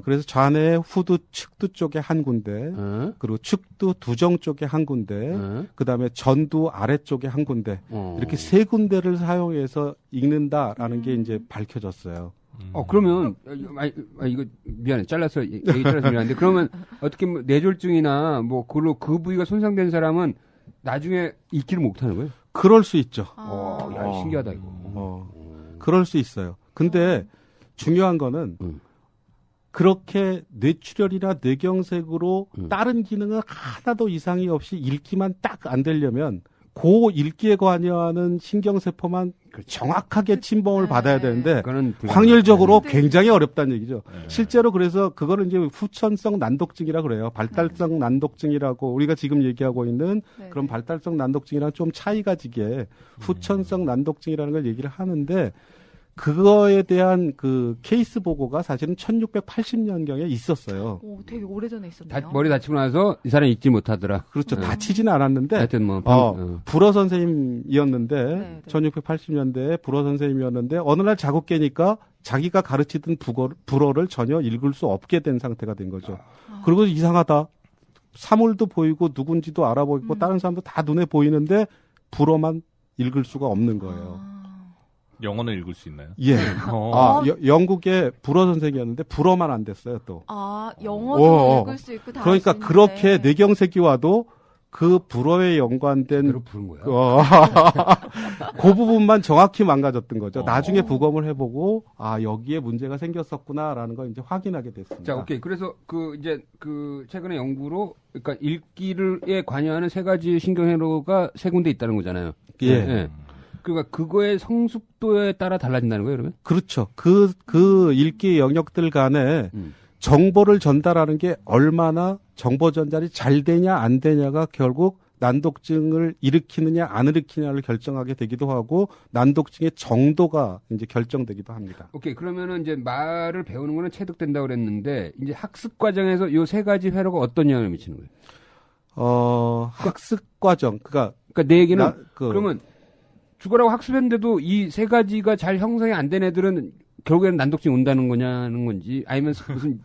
그래서 좌뇌 후두 측두 쪽에 한 군데, 그리고 측두 두정 쪽에 한 군데, 그다음에 전두 아래쪽에 한 군데, 이렇게 3군데를 사용해서 읽는다라는 게 이제 밝혀졌어요. 그러면 이거 미안해. 잘라서 얘기 잘라서 미안한데 그러면 어떻게 뇌졸중이나 뭐 그 부위가 손상된 사람은 나중에 읽기를 못 하는 거예요? 그럴 수 있죠. 야, 신기하다 이거. 그럴 수 있어요. 근데 중요한 거는 그렇게 뇌출혈이나 뇌경색으로 다른 기능은 하나도 이상이 없이 읽기만 딱 안 되려면 그 읽기에 관여하는 신경세포만 정확하게 침범을 받아야 되는데 확률적으로 굉장히 어렵다는 얘기죠. 실제로 그래서 그거를 이제 후천성 난독증이라고 그래요. 발달성 난독증이라고 우리가 지금 얘기하고 있는 그런 발달성 난독증이랑 좀 차이가 지게 후천성 난독증이라는 걸 얘기를 하는데 그거에 대한 그 케이스 보고가 사실은 1680년경에 있었어요. 오, 되게 오래전에 있었네요. 머리 다치고 나서 이 사람이 읽지 못하더라. 그렇죠. 다치지는 않았는데 하여튼 뭐 불어 선생님이었는데 1680년대에 불어 선생님이었는데 어느 날 자고 깨니까 자기가 가르치던 불어를 전혀 읽을 수 없게 된 상태가 된 거죠. 그리고 이상하다. 사물도 보이고 누군지도 알아보이고 다른 사람도 다 눈에 보이는데 불어만 읽을 수가 없는 거예요. 영어는 읽을 수 있나요? 예. 영국의 불어 선생이었는데 불어만 안 됐어요, 또. 영어도 읽을 수 있고 다 그러니까 그렇게 뇌경색이 와도 그 불어에 연관된 부른 거야. 그 부분만 정확히 망가졌던 거죠. 나중에 부검을 해보고 여기에 문제가 생겼었구나라는 걸 이제 확인하게 됐습니다. 자, 오케이. 그래서 이제 최근의 연구로 그러니까 읽기에 관여하는 세 가지 신경회로가 세 군데 있다는 거잖아요. 예. 네. 그러니까 그거의 성숙도에 따라 달라진다는 거예요, 그러면? 그렇죠. 그 읽기 영역들 간에 정보를 전달하는 게 얼마나 정보 전달이 잘 되냐 안 되냐가 결국 난독증을 일으키느냐 안 일으키느냐를 결정하게 되기도 하고 난독증의 정도가 이제 결정되기도 합니다. 오케이. 그러면은 이제 말을 배우는 거는 체득된다고 그랬는데 이제 학습 과정에서 요 세 가지 회로가 어떤 영향을 미치는 거예요? 학습 과정. 그러니까 내 얘기는 그러면 죽어라고 학습했는데도 이 세 가지가 잘 형성이 안 된 애들은 결국에는 난독증이 온다는 거냐는 건지 아니면 무슨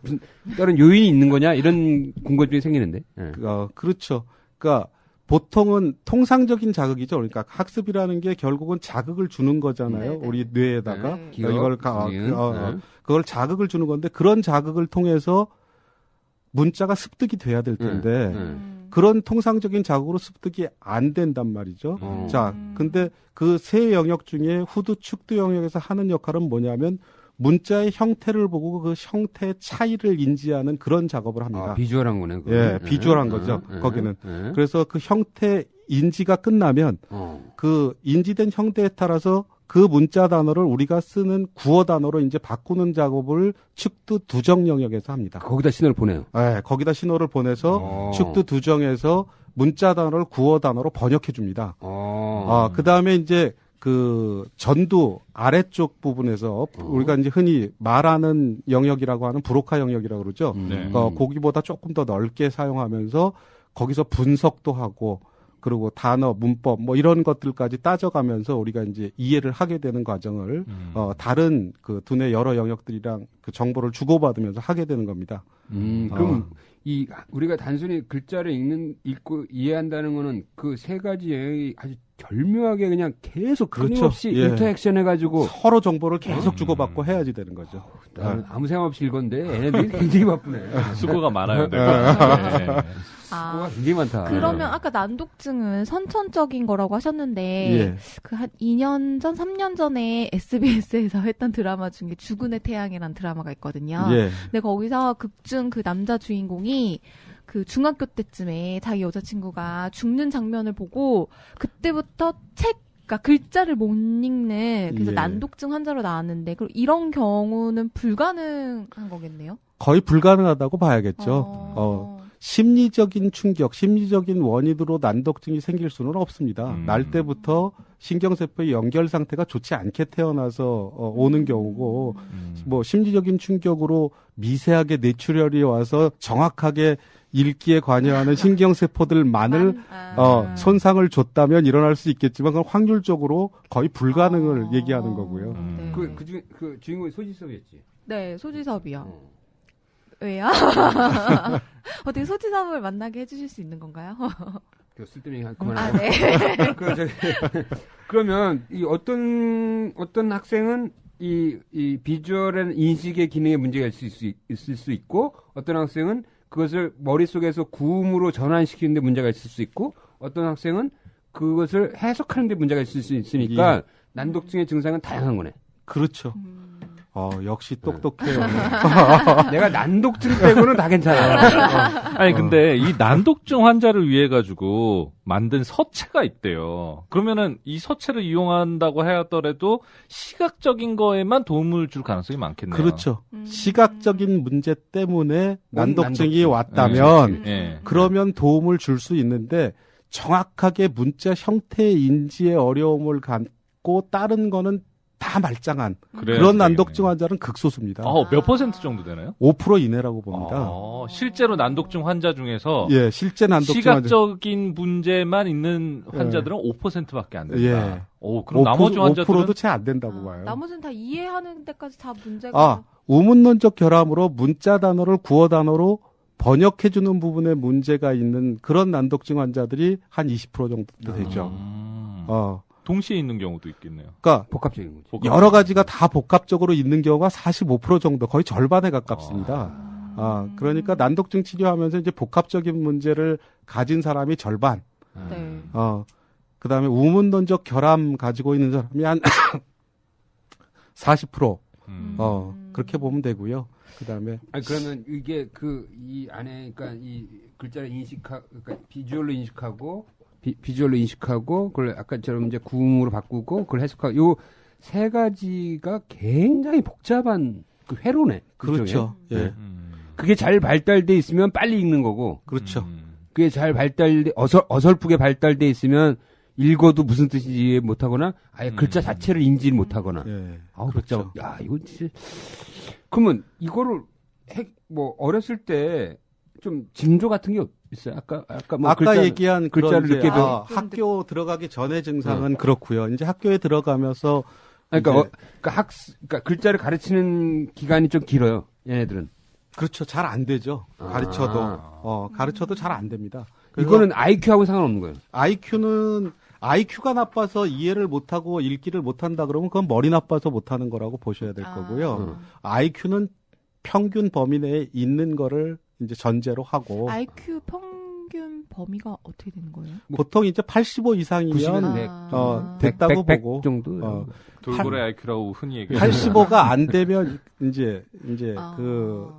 다른 요인이 있는 거냐 이런 궁금증이 생기는데. 네. 그렇죠. 그러니까 보통은 통상적인 자극이죠. 그러니까 학습이라는 게 결국은 자극을 주는 거잖아요. 네네. 우리 뇌에다가 기억, 그걸 자극을 주는 건데 그런 자극을 통해서 문자가 습득이 돼야 될 텐데 그런 통상적인 자극으로 습득이 안 된단 말이죠. 자, 근데 그 세 영역 중에 후두 축두 영역에서 하는 역할은 뭐냐면 문자의 형태를 보고 그 형태의 차이를 인지하는 그런 작업을 합니다. 비주얼한 거네. 예, 비주얼한 거죠. 거기는. 그래서 그 형태 인지가 끝나면 그 인지된 형태에 따라서 그 문자 단어를 우리가 쓰는 구어 단어로 이제 바꾸는 작업을 축두 두정 영역에서 합니다. 거기다 신호를 보내요. 네, 거기다 신호를 보내서 축두 두정에서 문자 단어를 구어 단어로 번역해 줍니다. 그 다음에 이제 그 전두 아래쪽 부분에서 우리가 이제 흔히 말하는 영역이라고 하는 브로카 영역이라고 그러죠. 거기보다 조금 더 넓게 사용하면서 거기서 분석도 하고 그리고 단어, 문법 뭐 이런 것들까지 따져가면서 우리가 이제 이해를 하게 되는 과정을 다른 그 두뇌 여러 영역들이랑 그 정보를 주고받으면서 하게 되는 겁니다. 그럼 이 우리가 단순히 글자를 읽고 이해한다는 거는 그 세 가지 영역이 아주 절묘하게 그냥 계속 끊임없이 인터액션 해가지고 서로 정보를 계속 주고받고 해야지 되는 거죠. 나는 아무 생각 없이 읽었는데 얘네들이 굉장히 바쁘네. 수고가 많아요. 수고가 굉장히 많다. 그러면 아까 난독증은 선천적인 거라고 하셨는데 그 한 2년 전, 3년 전에 SBS에서 했던 드라마 중에 죽은의 태양이라는 드라마가 있거든요. 근데 거기서 극중 그 남자 주인공이 그 중학교 때쯤에 자기 여자친구가 죽는 장면을 보고 그때부터 그러니까 글자를 못 읽는 그래서 난독증 환자로 나왔는데 그럼 이런 경우는 불가능한 거겠네요? 거의 불가능하다고 봐야겠죠. 심리적인 충격, 심리적인 원인으로 난독증이 생길 수는 없습니다. 날 때부터 신경세포의 연결 상태가 좋지 않게 태어나서 오는 경우고 뭐 심리적인 충격으로 미세하게 뇌출혈이 와서 정확하게 읽기에 관여하는 신경세포들만을 손상을 줬다면 일어날 수 있겠지만 그건 확률적으로 거의 불가능을 얘기하는 거고요. 그 주인공이 소지섭이었지? 네, 소지섭이요. 왜요? 어떻게 소지섭을 만나게 해주실 수 있는 건가요? 쓸데없는 얘기 그만하고. 네. 그러면 이 어떤 학생은 이 비주얼의 인식의 기능에 문제가 있을 수 있고 어떤 학생은 그것을 머릿속에서 구음으로 전환시키는데 문제가 있을 수 있고 어떤 학생은 그것을 해석하는데 문제가 있을 수 있으니까 난독증의 증상은 다양한 거네. 그렇죠. 역시 똑똑해요. 내가 난독증 빼고는 다 괜찮아. 아니 근데 이 난독증 환자를 위해 가지고 만든 서체가 있대요. 그러면은 이 서체를 이용한다고 하더라도 시각적인 거에만 도움을 줄 가능성이 많겠네요. 그렇죠. 시각적인 문제 때문에 난독증이 왔다면 그러면 도움을 줄 수 있는데 정확하게 문자 형태 인지의 어려움을 갖고 다른 거는 다 말짱한 그런 난독증 환자는 극소수입니다. 몇 퍼센트 정도 되나요? 5% 이내라고 봅니다. 실제로 난독증 환자 중에서 실제 난독증 시각적인 문제만 있는 환자들은 5%밖에 안 된다. 그럼 나머지 환자들은 5%도 채 안 된다고 봐요. 나머지는 다 이해하는 데까지 다 문제가 우문론적 결함으로 문자 단어를 구어 단어로 번역해주는 부분에 문제가 있는 그런 난독증 환자들이 한 20% 정도 되죠. 동시에 있는 경우도 있겠네요. 그러니까 복합적인 거지. 여러 가지가 다 복합적으로 있는 경우가 45% 정도, 거의 절반에 가깝습니다. 그러니까 난독증 치료하면서 이제 복합적인 문제를 가진 사람이 절반. 네. 그다음에 우문던적 결함 가지고 있는 사람이 한 40%. 그렇게 보면 되고요. 그다음에 그러면 이게 이 안에 그러니까 이 글자를 그러니까 비주얼로 인식하고 그걸 아까처럼 이제 구음으로 바꾸고 그걸 해석하고 요 세 가지가 굉장히 복잡한 그 회로네. 그렇죠. 예. 그게 잘 발달돼 있으면 빨리 읽는 거고. 그렇죠. 그게 잘 어설프게 발달돼 있으면 읽어도 무슨 뜻인지 이해 못하거나 아예 글자 자체를 인지를 못하거나. 예. 아우 그렇죠. 복잡. 야 이거 진짜. 그러면 이거를 어렸을 때 좀 징조 같은 게 있어요? 아까 얘기한 글자를 그런 늦게 학교 들어가기 전의 증상은 그렇고요. 이제 학교에 들어가면서 그러니까 글자를 가르치는 기간이 좀 길어요. 얘네들은. 그렇죠. 잘 안 되죠. 가르쳐도 잘 안 됩니다. 이거는 IQ하고 상관없는 거예요. IQ가 나빠서 이해를 못하고 읽기를 못한다 그러면 그건 머리 나빠서 못하는 거라고 보셔야 될 거고요. IQ는 평균 범위 내에 있는 거를 이제 전제로 하고. IQ 평균 범위가 어떻게 되는 거예요? 보통 이제 85 이상이면 100, 됐다고 100 보고. 정도. 돌고래 IQ라고 흔히 얘기해요. 85가 안 되면 이제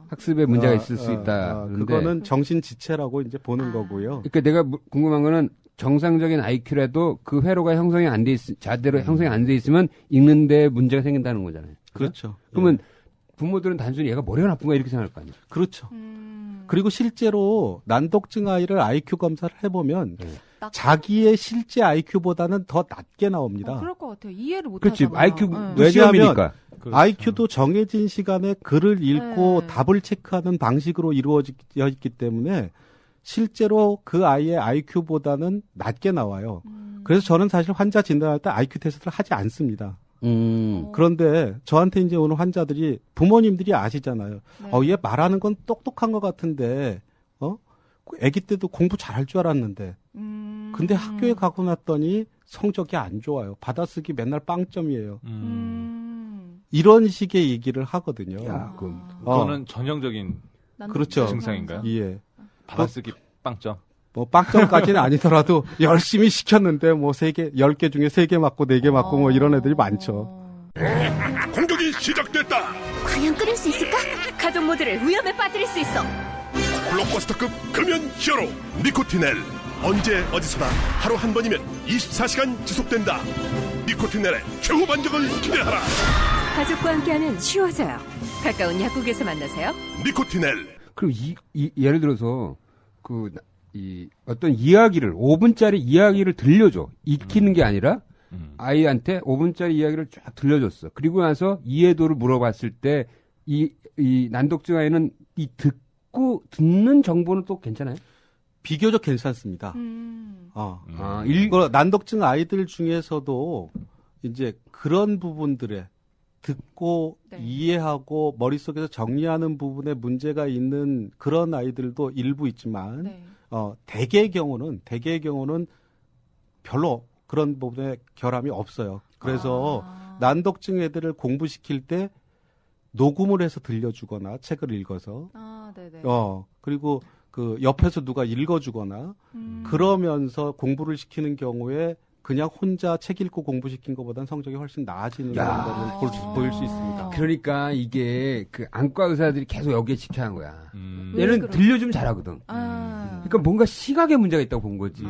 학습에 문제가 있을 수 있다. 그거는 정신 지체라고 이제 보는 거고요. 그러니까 내가 궁금한 거는 정상적인 IQ라도 그 회로가 형성이 안 돼 자대로 형성이 안 돼 있으면 읽는데 문제가 생긴다는 거잖아요. 그렇죠. 그러면 부모들은 단순히 얘가 머리가 나쁜 거야 이렇게 생각할 거 아니에요. 그렇죠. 그리고 실제로 난독증 아이를 IQ 검사를 해보면 자기의 실제 IQ보다는 더 낮게 나옵니다. 그럴 것 같아요. 이해를 못 그렇지. 하잖아요. IQ 몇 시험이니까. 그렇죠. IQ도 정해진 시간에 글을 읽고 답을 체크하는 방식으로 이루어져 있기 때문에 실제로 그 아이의 IQ보다는 낮게 나와요. 그래서 저는 사실 환자 진단할 때 IQ 테스트를 하지 않습니다. 그런데 저한테 이제 오는 환자들이 부모님들이 아시잖아요. 네. 얘 말하는 건 똑똑한 것 같은데, 아기 때도 공부 잘할 줄 알았는데, 근데 학교에 가고 났더니 성적이 안 좋아요. 받아쓰기 맨날 빵점이에요. 이런 식의 얘기를 하거든요. 그거는 전형적인 그렇죠. 증상인가요? 예. 받아쓰기 빵점. 빵점까지는 아니더라도 열심히 시켰는데 10개 중에 3개 맞고 4개 맞고 이런 애들이 많죠. 공격이 시작됐다. 과연 끊을 수 있을까? 가족 모두를 위험에 빠뜨릴 수 있어. 블록버스터급 금연 히어로 니코티넬. 언제 어디서나 하루 한 번이면 24시간 지속된다. 니코티넬의 최후 반격을 기대하라. 가족과 함께하면 쉬워져요. 가까운 약국에서 만나세요. 니코티넬. 그럼 예를 들어서 어떤 이야기를 5분짜리 이야기를 들려줘. 익히는 게 아니라 아이한테 5분짜리 이야기를 쫙 들려줬어. 그리고 나서 이해도를 물어봤을 때 이 난독증 아이는 듣는 정보는 또 괜찮아요? 비교적 괜찮습니다. 난독증 아이들 중에서도 이제 그런 부분들에 듣고 이해하고 머릿속에서 정리하는 부분에 문제가 있는 그런 아이들도 일부 있지만 대개의 경우는 별로 그런 부분에 결함이 없어요. 그래서 난독증 애들을 공부시킬 때 녹음을 해서 들려주거나 책을 읽어서 그리고 그 옆에서 누가 읽어주거나 그러면서 공부를 시키는 경우에 그냥 혼자 책 읽고 공부시킨 것보다는 성적이 훨씬 나아지는 걸 보일 수 있습니다. 그러니까 이게 그 안과 의사들이 계속 여기에 집착한 거야. 얘는 들려주면 잘하거든. 그러니까 뭔가 시각에 문제가 있다고 본 거지.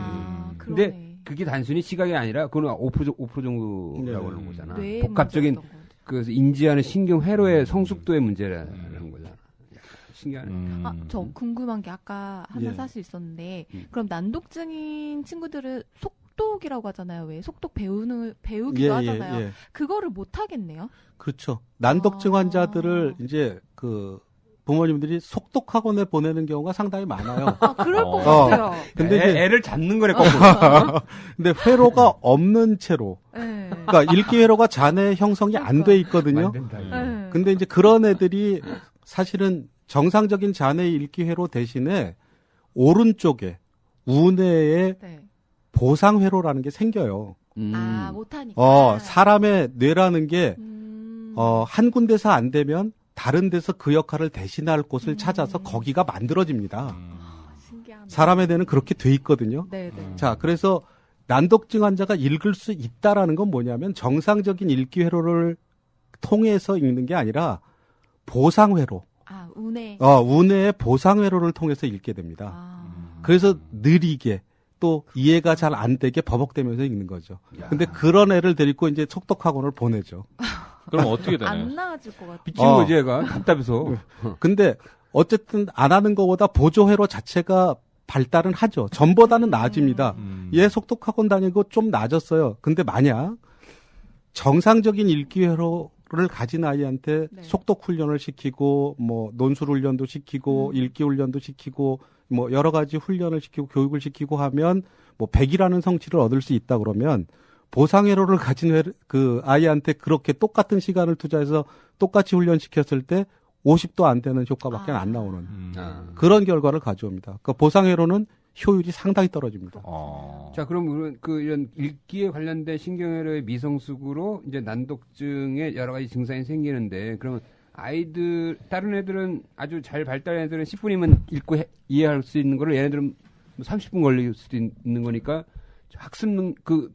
근데 그게 단순히 시각이 아니라 그건 5% 정도라고 하는 거잖아. 복합적인 그래서 인지하는 신경 회로의 성숙도의 문제라는 거잖아. 신기하네. 저 궁금한 게 아까 하나 사실 있었는데 그럼 난독증인 친구들은 속독이라고 하잖아요. 왜 속독 배우기도 하잖아요. 그거를 못 하겠네요. 그렇죠. 난독증 환자들을 이제 그 부모님들이 속독 학원에 보내는 경우가 상당히 많아요. 그럴 것 같아요. 근데 애를 잡는 거래 거꾸로. 근데 회로가 없는 채로. 그러니까 읽기 회로가 잔해 형성이 안 돼 있거든요. 근데 이제 그런 애들이 사실은 정상적인 잔해 읽기 회로 대신에 오른쪽에 우뇌에 네. 보상 회로라는 게 생겨요. 못하니까. 사람의 뇌라는 게 한 군데서 안 되면 다른 데서 그 역할을 대신할 곳을 찾아서 거기가 만들어집니다. 신기하네. 사람의 뇌는 그렇게 돼 있거든요. 네네. 자, 그래서 난독증 환자가 읽을 수 있다라는 건 뭐냐면 정상적인 읽기 회로를 통해서 읽는 게 아니라 보상 회로. 우뇌. 우뇌의 보상 회로를 통해서 읽게 됩니다. 그래서 느리게 또 이해가 잘 안 되게 버벅대면서 읽는 거죠. 근데 그런 애를 데리고 이제 속독학원을 보내죠. 그럼 어떻게 되나요? 안 나아질 것 같아요. 미친 거지, 얘가. 답답해서. 근데 어쨌든 안 하는 것보다 보조회로 자체가 발달은 하죠. 전보다는 나아집니다. 얘 속독학원 다니고 좀 나아졌어요. 근데 만약 정상적인 읽기 회로를 가진 아이한테 속독 훈련을 시키고 뭐 논술 훈련도 시키고 읽기 훈련도 시키고 뭐 여러 가지 훈련을 시키고 교육을 시키고 하면 뭐 100이라는 성취를 얻을 수 있다 그러면 보상회로를 가진 그 아이한테 그렇게 똑같은 시간을 투자해서 똑같이 훈련시켰을 때 50도 안 되는 효과밖에 안 나오는 그런 결과를 가져옵니다. 그 보상회로는 효율이 상당히 떨어집니다. 자, 그럼 이런 읽기에 관련된 신경회로의 미성숙으로 이제 난독증의 여러 가지 증상이 생기는데, 그러면 다른 애들은 아주 잘 발달한 애들은 10분이면 읽고 이해할 수 있는 거를 얘네들은 30분 걸릴 수도 있는 거니까 학습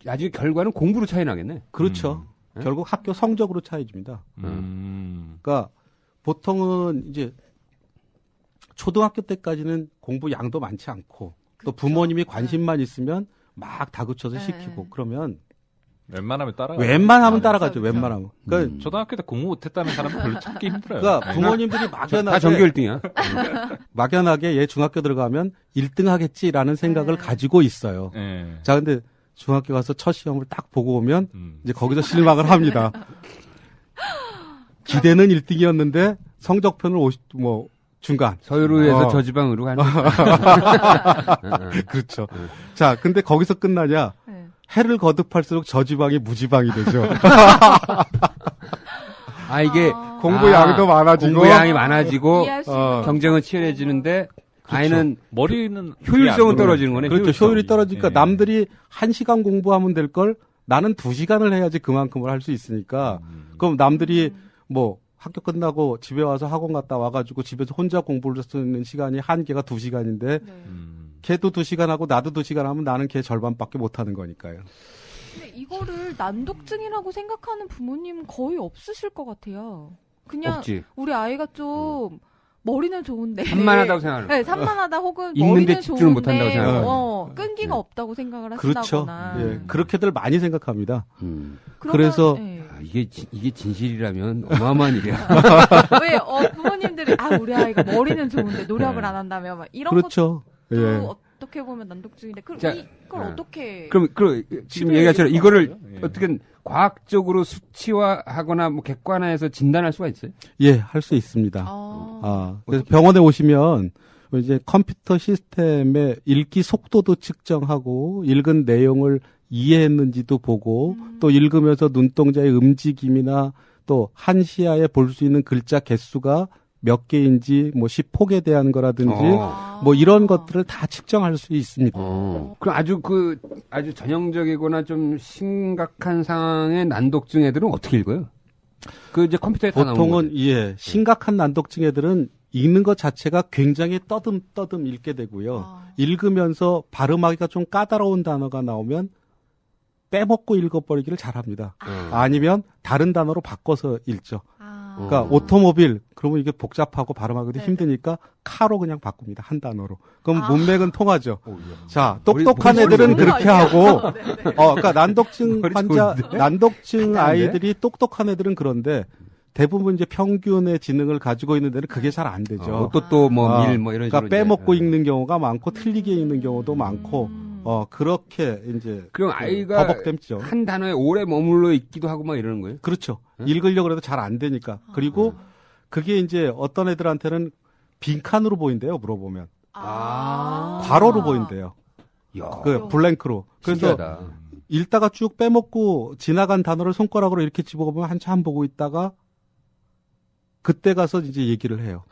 나중에 결과는 공부로 차이 나겠네. 그렇죠. 결국 학교 성적으로 차이집니다. 그러니까 보통은 이제 초등학교 때까지는 공부 양도 많지 않고 또 부모님이 관심만 있으면 막 다그쳐서 시키고 그러면 웬만하면 따라가죠. 웬만하면. 그러니까 초등학교 때 공부 못했다는 사람은 별로 찾기 힘들어요. 그러니까 부모님들이 막연하게 다 전교 1등이야. 막연하게 얘 중학교 들어가면 1등 하겠지라는 생각을 가지고 있어요. 자, 근데 중학교 가서 첫 시험을 딱 보고 오면 이제 거기서 실망을 합니다. 기대는 1등이었는데 성적표는 중간. 서유로에서 저지방으로 가는 그렇죠. 자, 근데 거기서 끝나냐? 해를 거듭할수록 저지방이 무지방이 되죠. 이게 공부 양도 많아지고 공부 양이 많아지고 경쟁은 치열해지는데 그렇죠. 아이는 머리는 효율성은 떨어지는 거네. 그렇죠. 효율이 떨어지니까 남들이 1시간 공부하면 될 걸 나는 2시간을 해야지 그만큼을 할 수 있으니까 그럼 남들이 뭐 학교 끝나고 집에 와서 학원 갔다 와가지고 집에서 혼자 공부를 쓰는 시간이 한계가 2시간인데 걔도 2시간 하고 나도 2시간 하면 나는 걔 절반밖에 못 하는 거니까요. 근데 이거를 난독증이라고 생각하는 부모님 거의 없으실 것 같아요. 그냥 없지. 우리 아이가 좀 머리는 좋은데 산만하다고 생각하는. 네, 산만하다 혹은 읽는데 머리는 집중을 좋은데 못한다고 생각하는. 끈기가 없다고 생각을 그렇죠. 하시다거나. 예, 그렇게들 많이 생각합니다. 그래서 이게 진실이라면 어마어마한 일이야. 왜 부모님들이 우리 아이가 머리는 좋은데 노력을 안 한다며 막 이런 그렇죠. 것도 어떻게 보면 난독증인데 이걸 어떻게 그럼 지금 얘기하처럼 이거를 어떻게 과학적으로 수치화하거나 뭐 객관화해서 진단할 수가 있어요? 예, 할 수 있습니다. 그래서 병원에 오시면 이제 컴퓨터 시스템의 읽기 속도도 측정하고 읽은 내용을 이해했는지도 보고 또 읽으면서 눈동자의 움직임이나 또 한시야에 볼 수 있는 글자 개수가 몇 개인지 뭐 10폭에 대한 거라든지 뭐 이런 것들을 다 측정할 수 있습니다. 그럼 아주 전형적이거나 좀 심각한 상황의 난독증 애들은 어떻게 읽어요? 이제 컴퓨터에 다 나오는 보통은 심각한 난독증 애들은 읽는 것 자체가 굉장히 떠듬 읽게 되고요. 읽으면서 발음하기가 좀 까다로운 단어가 나오면 빼먹고 읽어버리기를 잘합니다. 아니면 다른 단어로 바꿔서 읽죠. 그러니까 오토모빌 그러면 이게 복잡하고 발음하기도 힘드니까 카로 그냥 바꿉니다. 한 단어로. 그럼 문맥은 통하죠. 자, 똑똑한 애들은 그렇게 하고 그러니까 난독증 환자 난독증 아이들이 똑똑한 애들은 그런데 대부분 이제 평균의 지능을 가지고 있는 데는 그게 잘 안 되죠. 또 뭐 이런 그러니까 빼먹고 읽는 경우가 많고 틀리게 읽는 경우도 많고 그렇게 이제 그럼 아이가 버벅댐죠. 한 단어에 오래 머물러 있기도 하고 막 이러는 거예요? 그렇죠. 읽으려고 해도 잘 안 되니까. 그리고 그게 이제 어떤 애들한테는 빈칸으로 보인대요. 물어보면. 괄호로 보인대요. 블랭크로. 그래서 신기하다. 읽다가 쭉 빼먹고 지나간 단어를 손가락으로 이렇게 집어보면 한참 보고 있다가 그때 가서 이제 얘기를 해요.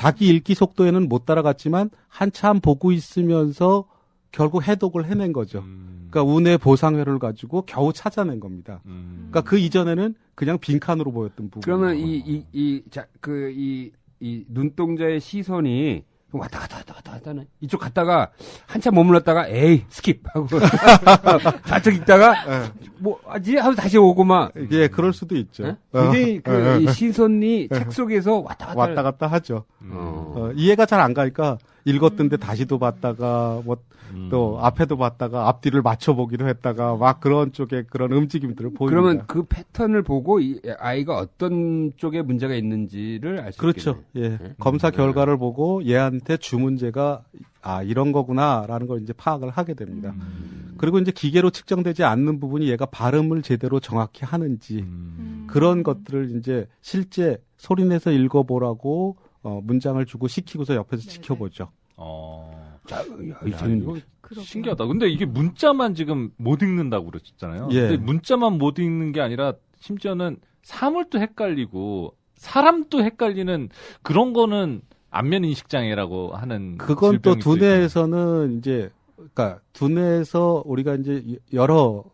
자기 읽기 속도에는 못 따라갔지만 한참 보고 있으면서 결국 해독을 해낸 거죠. 그러니까 운의 보상회를 가지고 겨우 찾아낸 겁니다. 그러니까 그 이전에는 그냥 빈칸으로 보였던 부분. 그러면 이 눈동자의 시선이 왔다 갔다 하네. 이쪽 갔다가 한참 머물렀다가 에이 스킵하고 좌측 있다가 뭐지 하고 다시 오고 막. 예, 그럴 수도 있죠. 굉장히 이 시선이 책 속에서 왔다 갔다 하죠. 이해가 잘 안 가니까 읽었던데 다시도 봤다가 또 앞에도 봤다가 앞뒤를 맞춰보기도 했다가 막 그런 쪽에 그런 움직임들을 보입니다. 그러면 그 패턴을 보고 이 아이가 어떤 쪽에 문제가 있는지를 알 수 그렇죠. 있겠네. 예. 검사 결과를 보고 얘한테 주 문제가 이런 거구나라는 걸 이제 파악을 하게 됩니다. 그리고 이제 기계로 측정되지 않는 부분이 얘가 발음을 제대로 정확히 하는지 그런 것들을 이제 실제 소리내서 읽어보라고 문장을 주고 시키고서 옆에서 지켜보죠. 자, 이거 신기하다. 근데 이게 문자만 지금 못 읽는다고 그랬잖아요. 예. 근데 문자만 못 읽는 게 아니라 심지어는 사물도 헷갈리고 사람도 헷갈리는 그런 거는 안면 인식 장애라고 하는 그건 또 두뇌에서는 이제 그러니까 두뇌에서 우리가 이제 여러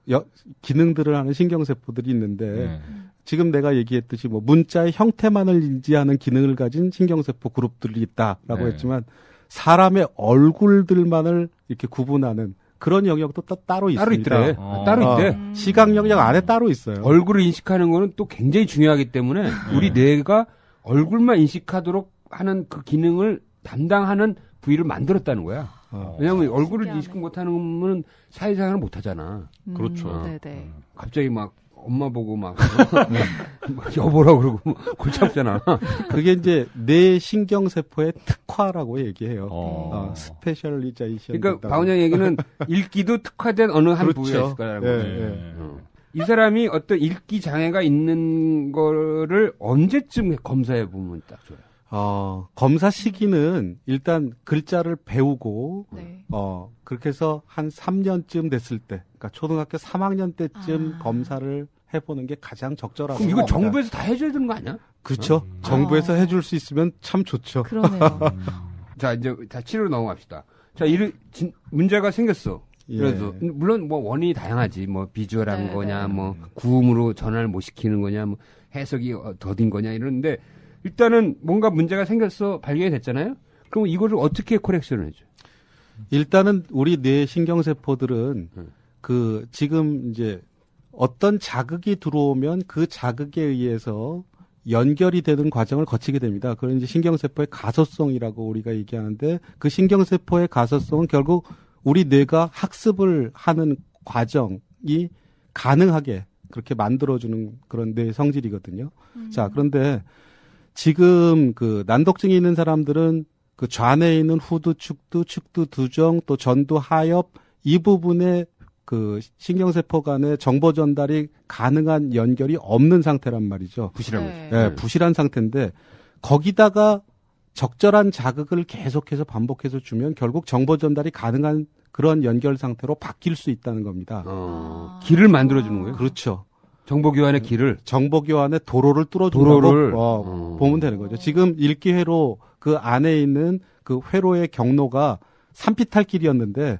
기능들을 하는 신경세포들이 있는데 지금 내가 얘기했듯이 뭐 문자의 형태만을 인지하는 기능을 가진 신경세포 그룹들이 있다라고 했지만 사람의 얼굴들만을 이렇게 구분하는 그런 영역도 따로 있습니다. 따로 있대. 따로 있대. 시각 영역 안에 따로 있어요. 얼굴을 인식하는 거는 또 굉장히 중요하기 때문에 우리 뇌가 얼굴만 인식하도록 하는 그 기능을 담당하는 부위를 만들었다는 거야. 왜냐하면 얼굴을 인식 못하는 거는 사회생활을 못하잖아. 그렇죠. 네네. 갑자기 막 엄마 보고 막 여보라고 그러고 골치 아프잖아. 그게 이제 뇌 신경세포의 특화라고 얘기해요. 스페셜리제이션. 그러니까 박원장 얘기는 읽기도 특화된 어느 한 그렇죠. 부위가 있을 거라는 거죠. 이 사람이 어떤 읽기 장애가 있는 거를 언제쯤 검사해 보면 딱 좋아요. 검사 시기는 일단 글자를 배우고, 그렇게 해서 한 3년쯤 됐을 때, 그러니까 초등학교 3학년 때쯤 검사를 해보는 게 가장 적절하고. 그럼 이거 정부에서 다 해줘야 되는 거 아니야? 그렇죠. 정부에서 해줄 수 있으면 참 좋죠. 그러네요. 자, 이제 다 치료로 넘어갑시다. 자, 문제가 생겼어. 그래서 물론 뭐 원인이 다양하지. 뭐 비주얼한 거냐, 뭐 구음으로 전환을 못 시키는 거냐, 뭐 해석이 더딘 거냐 이러는데 일단은 뭔가 문제가 생겼어 발견이 됐잖아요. 그럼 이거를 어떻게 코렉션을 해줘? 일단은 우리 뇌 신경세포들은 그 지금 이제 어떤 자극이 들어오면 그 자극에 의해서 연결이 되는 과정을 거치게 됩니다. 그건 이제 신경세포의 가소성이라고 우리가 얘기하는데 그 신경세포의 가소성은 결국 우리 뇌가 학습을 하는 과정이 가능하게 그렇게 만들어주는 그런 뇌 성질이거든요. 자, 그런데 지금 그 난독증이 있는 사람들은 그 좌뇌에 있는 후두, 축두, 두정, 또 전두, 하엽 이 부분에 그 신경세포 간의 정보 전달이 가능한 연결이 없는 상태란 말이죠. 부실한 거죠. 네, 부실한 상태인데 거기다가 적절한 자극을 계속해서 반복해서 주면 결국 정보 전달이 가능한 그런 연결 상태로 바뀔 수 있다는 겁니다. 길을 만들어주는 거예요? 그렇죠. 정보 교환의 길을? 정보 교환의 도로를 뚫어준다고 보면 되는 거죠. 지금 읽기회로 그 안에 있는 그 회로의 경로가 산비탈길이었는데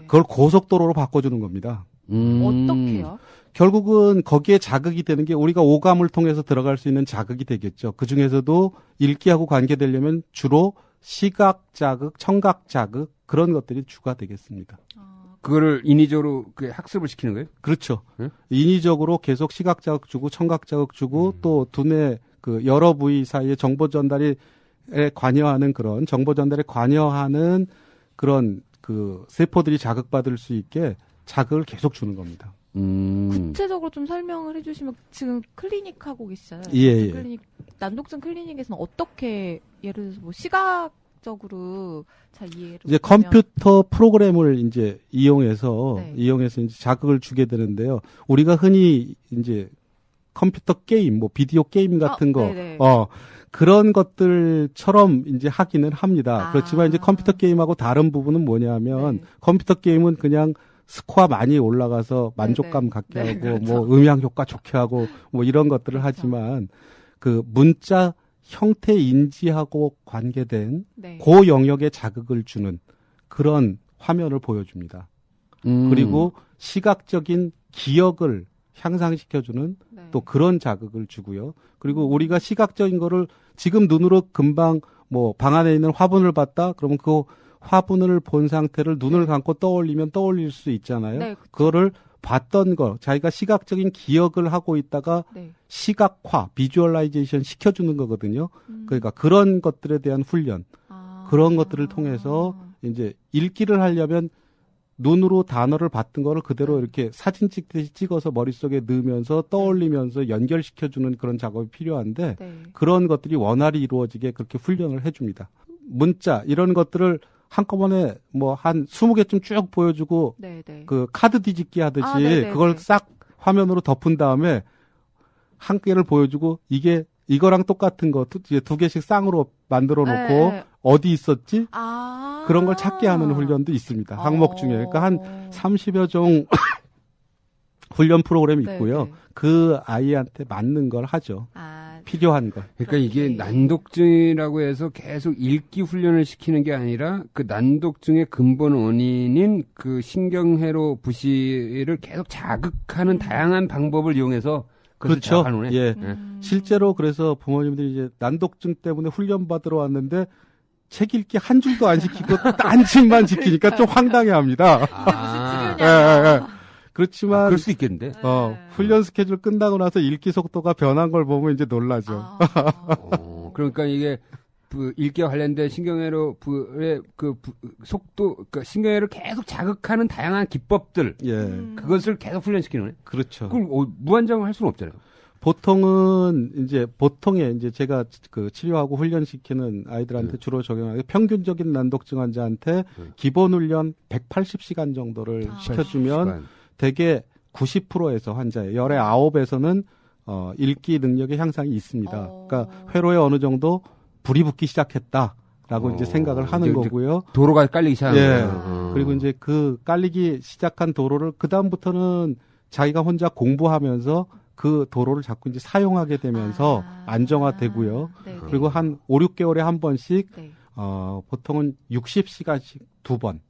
그걸 고속도로로 바꿔주는 겁니다. 어떻게요? 결국은 거기에 자극이 되는 게 우리가 오감을 통해서 들어갈 수 있는 자극이 되겠죠. 그 중에서도 읽기하고 관계되려면 주로 시각 자극, 청각 자극 그런 것들이 주가 되겠습니다. 그거를 인위적으로 그 학습을 시키는 거예요? 그렇죠. 응? 인위적으로 계속 시각 자극 주고 청각 자극 주고 또 두뇌 그 여러 부위 사이에 정보 전달에 관여하는 그런 정보 전달에 관여하는 그런 그 세포들이 자극받을 수 있게 자극을 계속 주는 겁니다. 구체적으로 좀 설명을 해주시면 지금 클리닉 하고 계시잖아요. 예. 클리닉, 난독증 클리닉에서는 어떻게 예를 들어서 뭐 시각적으로 잘 이해를 이제 컴퓨터 프로그램을 이제 이용해서 이제 자극을 주게 되는데요. 우리가 흔히 이제 컴퓨터 게임, 뭐 비디오 게임 같은 거, 그런 것들처럼 이제 하기는 합니다. 그렇지만 이제 컴퓨터 게임하고 다른 부분은 뭐냐면 컴퓨터 게임은 그냥 스코어 많이 올라가서 만족감 갖게 하고 그렇죠. 뭐 음향 효과 좋게 하고 뭐 이런 것들을 하지만 그 문자 형태 인지하고 관계된 네. 그 영역에 자극을 주는 그런 화면을 보여줍니다. 그리고 시각적인 기억을 향상시켜주는 네. 또 그런 자극을 주고요. 그리고 우리가 시각적인 거를 지금 눈으로 금방 뭐 방 안에 있는 화분을 봤다? 그러면 그 화분을 본 상태를 눈을 감고 떠올리면 떠올릴 수 있잖아요. 네, 그거를 봤던 거, 자기가 시각적인 기억을 하고 있다가 네. 시각화, 비주얼라이제이션 시켜주는 거거든요. 그러니까 그런 것들에 대한 훈련, 그런 것들을 통해서 이제 읽기를 하려면 눈으로 단어를 봤던 거를 그대로 이렇게 사진 찍듯이 찍어서 머릿속에 넣으면서 떠올리면서 연결시켜주는 그런 작업이 필요한데 네. 그런 것들이 원활히 이루어지게 그렇게 훈련을 해줍니다. 문자 이런 것들을 한꺼번에 뭐 한 20개쯤 쭉 보여주고 네네. 그 카드 뒤집기 하듯이 네네네. 그걸 싹 화면으로 덮은 다음에 한 개를 보여주고 이게 이거랑 똑같은 거 두 개씩 쌍으로 만들어 놓고 네. 어디 있었지? 아. 그런 걸 찾게 하는 훈련도 있습니다. 항목 중에. 그러니까 한 30여 종 훈련 프로그램이 있고요. 네네. 그 아이한테 맞는 걸 하죠. 필요한 거. 그러니까 이게 난독증이라고 해서 계속 읽기 훈련을 시키는 게 아니라 그 난독증의 근본 원인인 그 신경회로 부시를 계속 자극하는 다양한 방법을 이용해서 그렇죠. 하는 예. 실제로 그래서 부모님들이 이제 난독증 때문에 훈련 받으러 왔는데 책 읽기 한 줄도 안 시키고 딴 책만 지키니까 좀 황당해합니다. 예, 예. 그렇지만 그럴 수 있겠는데. 훈련 스케줄 끝나고 나서 읽기 속도가 변한 걸 보면 이제 놀라죠. 그러니까 이게 읽기와 관련된 신경회로부의 속도, 그러니까 신경회를 계속 자극하는 다양한 기법들, 그것을 계속 훈련시키는 거네. 그렇죠. 그걸 무한정을 할 수는 없잖아요. 보통은 보통에 제가 그 치료하고 훈련시키는 아이들한테 주로 적용하는 평균적인 난독증 환자한테 기본 훈련 180시간 정도를 시켜주면 대개 90%에서 환자의 열의 9에서는 읽기 능력의 향상이 있습니다. 그러니까 회로에 어느 정도 불이 붙기 시작했다라고 이제 생각을 하는 거고요. 도로가 깔리기 시작하는 예. 거예요. 그리고 이제 그 깔리기 시작한 도로를 그 다음부터는 자기가 혼자 공부하면서 그 도로를 자꾸 이제 사용하게 되면서 안정화되고요. 네네. 그리고 한 5, 6개월에 한 번씩 보통은 60시간씩 2번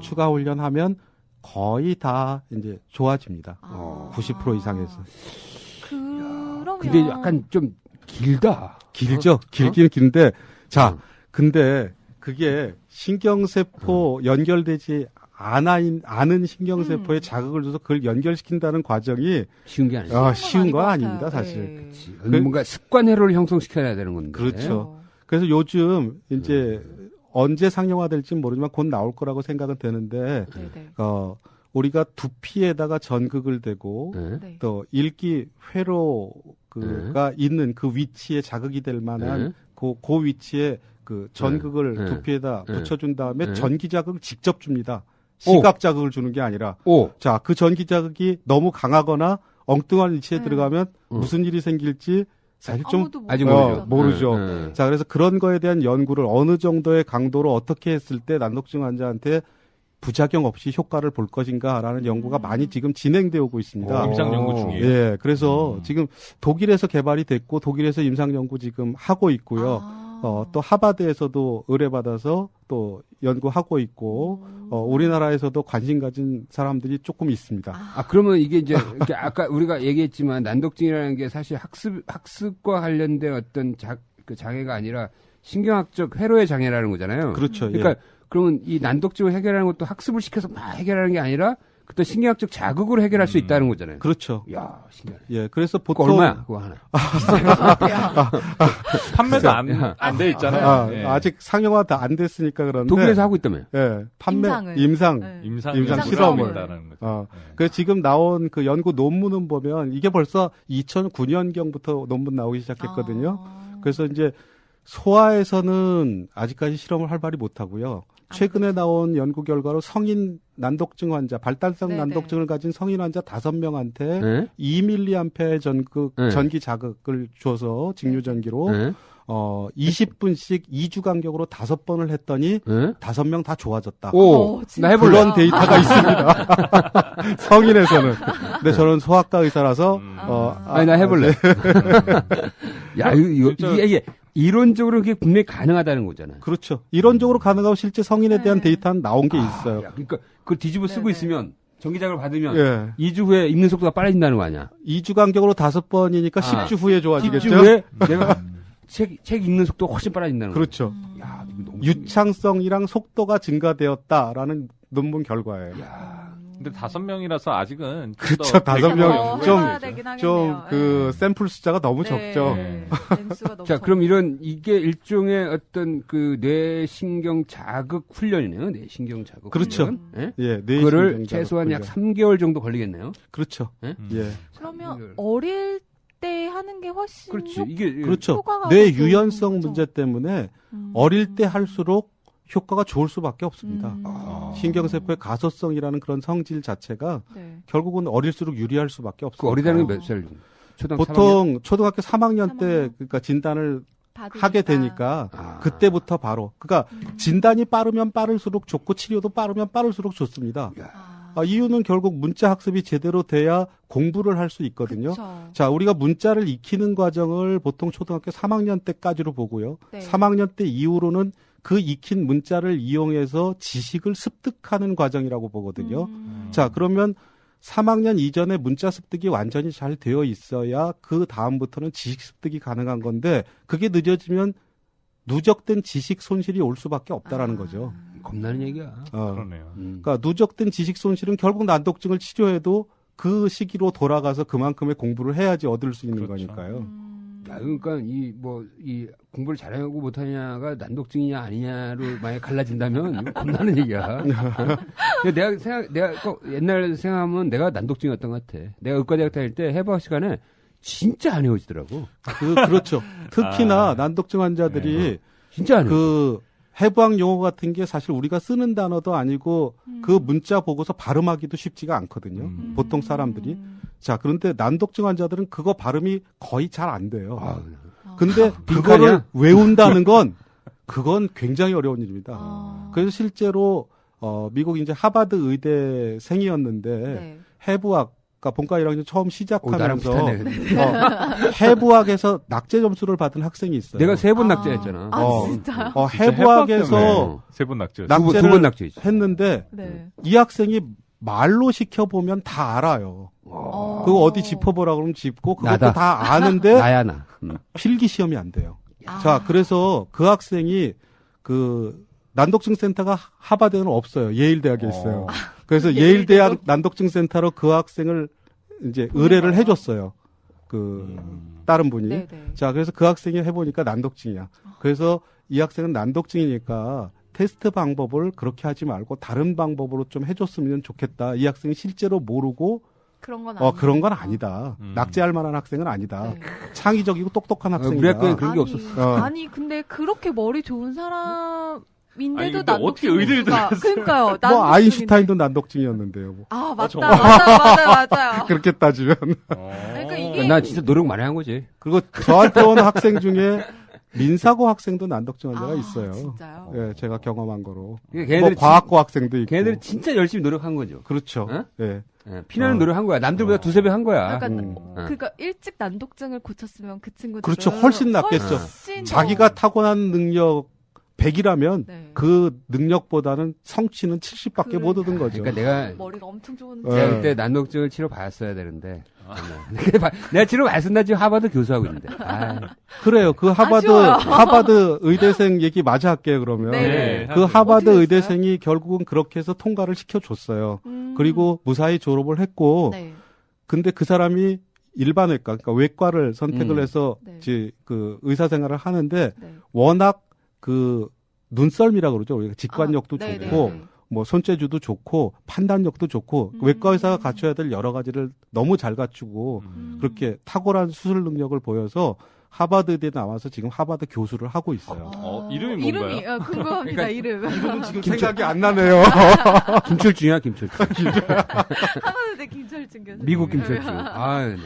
추가 훈련하면 거의 다 이제 좋아집니다. 90% 이상에서. 그러면 근데 약간 좀 길다. 길죠. 길기는 긴데 자, 근데 그게 신경세포 연결되지 않은 신경세포에 자극을 줘서 그걸 연결시킨다는 과정이 쉬운 게 아니에요. 쉬운 건 아닙니다, 사실. 뭔가 습관 회로를 형성시켜야 되는 건데. 그렇죠. 그래서 요즘 이제 언제 상용화될지는 모르지만 곧 나올 거라고 생각은 되는데 우리가 두피에다가 전극을 대고 또 읽기 회로가 있는 그 위치에 자극이 될 만한 그 위치에 그 전극을 두피에다 붙여준 다음에 전기 자극을 직접 줍니다. 시각 자극을 주는 게 아니라. 자, 그 전기 자극이 너무 강하거나 엉뚱한 위치에 들어가면 무슨 일이 생길지 사실 좀 아직 모르죠. 자, 그래서 그런 거에 대한 연구를 어느 정도의 강도로 어떻게 했을 때 난독증 환자한테 부작용 없이 효과를 볼 것인가라는 연구가 많이 지금 진행되어 오고 있습니다. 임상 연구 중이에요. 예, 그래서 지금 독일에서 개발이 됐고 독일에서 임상 연구 지금 하고 있고요. 또 하버드에서도 의뢰받아서 또 연구하고 있고 우리나라에서도 관심 가진 사람들이 조금 있습니다. 그러면 이게 이제 이렇게 아까 우리가 얘기했지만 난독증이라는 게 사실 학습과 관련된 어떤 그 장애가 아니라 신경학적 회로의 장애라는 거잖아요. 그렇죠. 그러니까 그러면 이 난독증을 해결하는 것도 학습을 시켜서 막 해결하는 게 아니라 그때 신경학적 자극으로 해결할 수 있다는 거잖아요. 그렇죠. 야, 신기하네. 예, 그래서 보통 얼마야? 그거 하나. 판매도 안 돼 있잖아요. 예. 아직 상용화 다 안 됐으니까 그런데 독일에서 하고 있다며요. 예, 판매 임상 실험을. 그래서 지금 나온 그 연구 논문은 보면 이게 벌써 2009년경부터 논문 나오기 시작했거든요. 그래서 이제 소아에서는 아직까지 실험을 활발히 못 하고요. 최근에 나온 연구 결과로 성인 난독증 환자, 발달성 난독증을 가진 성인 환자 5명한테 2mA 전기 자극을 줘서 직류 전기로 20분씩 2주 간격으로 5번을 했더니 5명 다 좋아졌다. 오, 나 해볼래. 그런 데이터가 있습니다. 성인에서는. 근데 저는 소아과 의사라서 아니 나 해볼래. 야, 이게 이론적으로 그게 분명히 가능하다는 거잖아요. 그렇죠. 이론적으로 가능하고 실제 성인에 대한 데이터는 나온 게 있어요. 야, 그러니까 그걸 뒤집어 쓰고 있으면 전기장을 받으면 2주 후에 입는 속도가 빨라진다는 거 아니야? 2주 간격으로 5번이니까 10주 후에 좋아지겠죠. 10주 후에 내가 책 읽는 속도가 훨씬 빨라진다는 거. 그렇죠. 야, 너무 유창성이랑 속도가 증가되었다라는 논문 결과예요. 야. 근데 5명이라서 아직은 그렇죠. 5명 좀 그 네. 샘플 숫자가 너무 적죠. 자, 그럼 이게 일종의 어떤 그 뇌신경 자극 훈련이네요. 뇌신경 자극. 그렇죠. 훈련. 예? 예, 그거를 최소한 약 3개월 정도 걸리겠네요. 그렇죠. 예? 예. 그러면 어릴 때 하는 게 훨씬 그렇지. 이게 그렇죠. 뇌 유연성 문제 때문에 어릴 때 할수록 효과가 좋을 수밖에 없습니다. 신경세포의 가소성이라는 그런 성질 자체가 결국은 어릴수록 유리할 수밖에 없어요. 그 어리다는 게 몇 살 정도? 보통 초등학교 3학년 때 그러니까 진단을 하게 되니까 그때부터 바로 그러니까 진단이 빠르면 빠를수록 좋고 치료도 빠르면 빠를수록 좋습니다. 이유는 결국 문자 학습이 제대로 돼야 공부를 할 수 있거든요. 그쵸. 자, 우리가 문자를 익히는 과정을 보통 초등학교 3학년 때까지로 보고요. 네. 3학년 때 이후로는 그 익힌 문자를 이용해서 지식을 습득하는 과정이라고 보거든요. 자, 그러면 3학년 이전에 문자 습득이 완전히 잘 되어 있어야 그 다음부터는 지식 습득이 가능한 건데 그게 늦어지면 누적된 지식 손실이 올 수밖에 없다라는 거죠. 겁나는 얘기야. 그러네요. 그러니까 누적된 지식 손실은 결국 난독증을 치료해도 그 시기로 돌아가서 그만큼의 공부를 해야지 얻을 수 있는 그렇죠. 거니까요. 야, 그러니까 이 공부를 잘하고 못하냐가 난독증이냐 아니냐로 만약 갈라진다면 이거 겁나는 얘기야. 내가 꼭 옛날 생각하면 내가 난독증이었던 것 같아. 내가 의과대학 다닐 때 해부학 시간에 진짜 안 헤어지더라고. 그렇죠. 특히나 난독증 환자들이 진짜 안 헤어져. 그 해부학 용어 같은 게 사실 우리가 쓰는 단어도 아니고 그 문자 보고서 발음하기도 쉽지가 않거든요. 보통 사람들이. 자, 그런데 난독증 환자들은 그거 발음이 거의 잘 안 돼요. 근데 그거를 외운다는 건 그건 굉장히 어려운 일입니다. 그래서 실제로 미국 이제 하버드 의대생이었는데 해부학 그러니까 본과 1학년 처음 시작하면서 해부학에서 낙제 점수를 받은 학생이 있어요. 내가 3번 낙제했잖아. 진짜요? 해부학에서 3번 낙제. 낙제를 2번 낙제했지. 했는데 이 학생이 말로 시켜보면 다 알아요. 그거 어디 짚어보라 그러면 짚고 그것도 나다. 다 아는데 나야 나. 필기 시험이 안 돼요. 자, 그래서 그 학생이 그 난독증 센터가 하버드에는 없어요. 예일 대학에 있어요. 그래서 예일 대학 난독증 센터로 그 학생을 이제 의뢰를 해줬어요. 그 다른 분이. 네네. 자, 그래서 그 학생이 해보니까 난독증이야. 그래서 이 학생은 난독증이니까 테스트 방법을 그렇게 하지 말고 다른 방법으로 좀 해줬으면 좋겠다. 이 학생이 실제로 모르고 그런 건 그런 건 아니다. 낙제할 만한 학생은 아니다. 네. 창의적이고 똑똑한 학생이다. 우리 학교엔 그런 게 없었어. 아니 근데 그렇게 머리 좋은 사람인데도 근데 난독증 어떻게 의대를 들어갔어요? 그러니까요. 뭐 아인슈타인도 난독증이었는데요. 뭐. 맞다. 맞아요. 그렇게 따지면. 그러니까 이게 나 진짜 노력 많이 한 거지. 그리고 저한테 온 학생 중에 민사고 학생도 난독증 환자가 있어요. 진짜요? 예, 제가 경험한 거로. 걔네들이 과학고 학생도 있고. 걔네들이 진짜 열심히 노력한 거죠. 그렇죠. 예. 피나는 노력한 거야. 남들보다 두세 배 한 거야. 그러니까 일찍 난독증을 고쳤으면 그 친구들은 그렇죠. 훨씬 낫겠죠. 자기가 타고난 능력 100이라면 그 능력보다는 성취는 70밖에 못 얻은 거죠. 그러니까 내가 머리가 엄청 좋은 제가 그때 난독증을 치료 받았어야 되는데 내가 치료 받았나 지금 하버드 교수하고 있는데. 그래요. 그 하버드 의대생 얘기 마저 할게요. 그러면 그 하버드 의대생이 결국은 그렇게 해서 통과를 시켜줬어요. 그리고 무사히 졸업을 했고, 근데 그 사람이 일반외과, 그러니까 외과를 선택을 해서 그 의사 생활을 하는데 워낙 그 눈썰미라고 그러죠. 우리가 직관력도 좋고 뭐 손재주도 좋고 판단력도 좋고 외과 의사가 갖춰야 될 여러 가지를 너무 잘 갖추고 그렇게 탁월한 수술 능력을 보여서 하버드 의대에 나와서 지금 하버드 교수를 하고 있어요. 이름이 뭔가요? 이름이 궁금합니다. 그러니까 이름은 지금 생각이 안 나네요. 김철중이야, 김철중. 하버드대 김철중 교수. 미국 김철중. 네.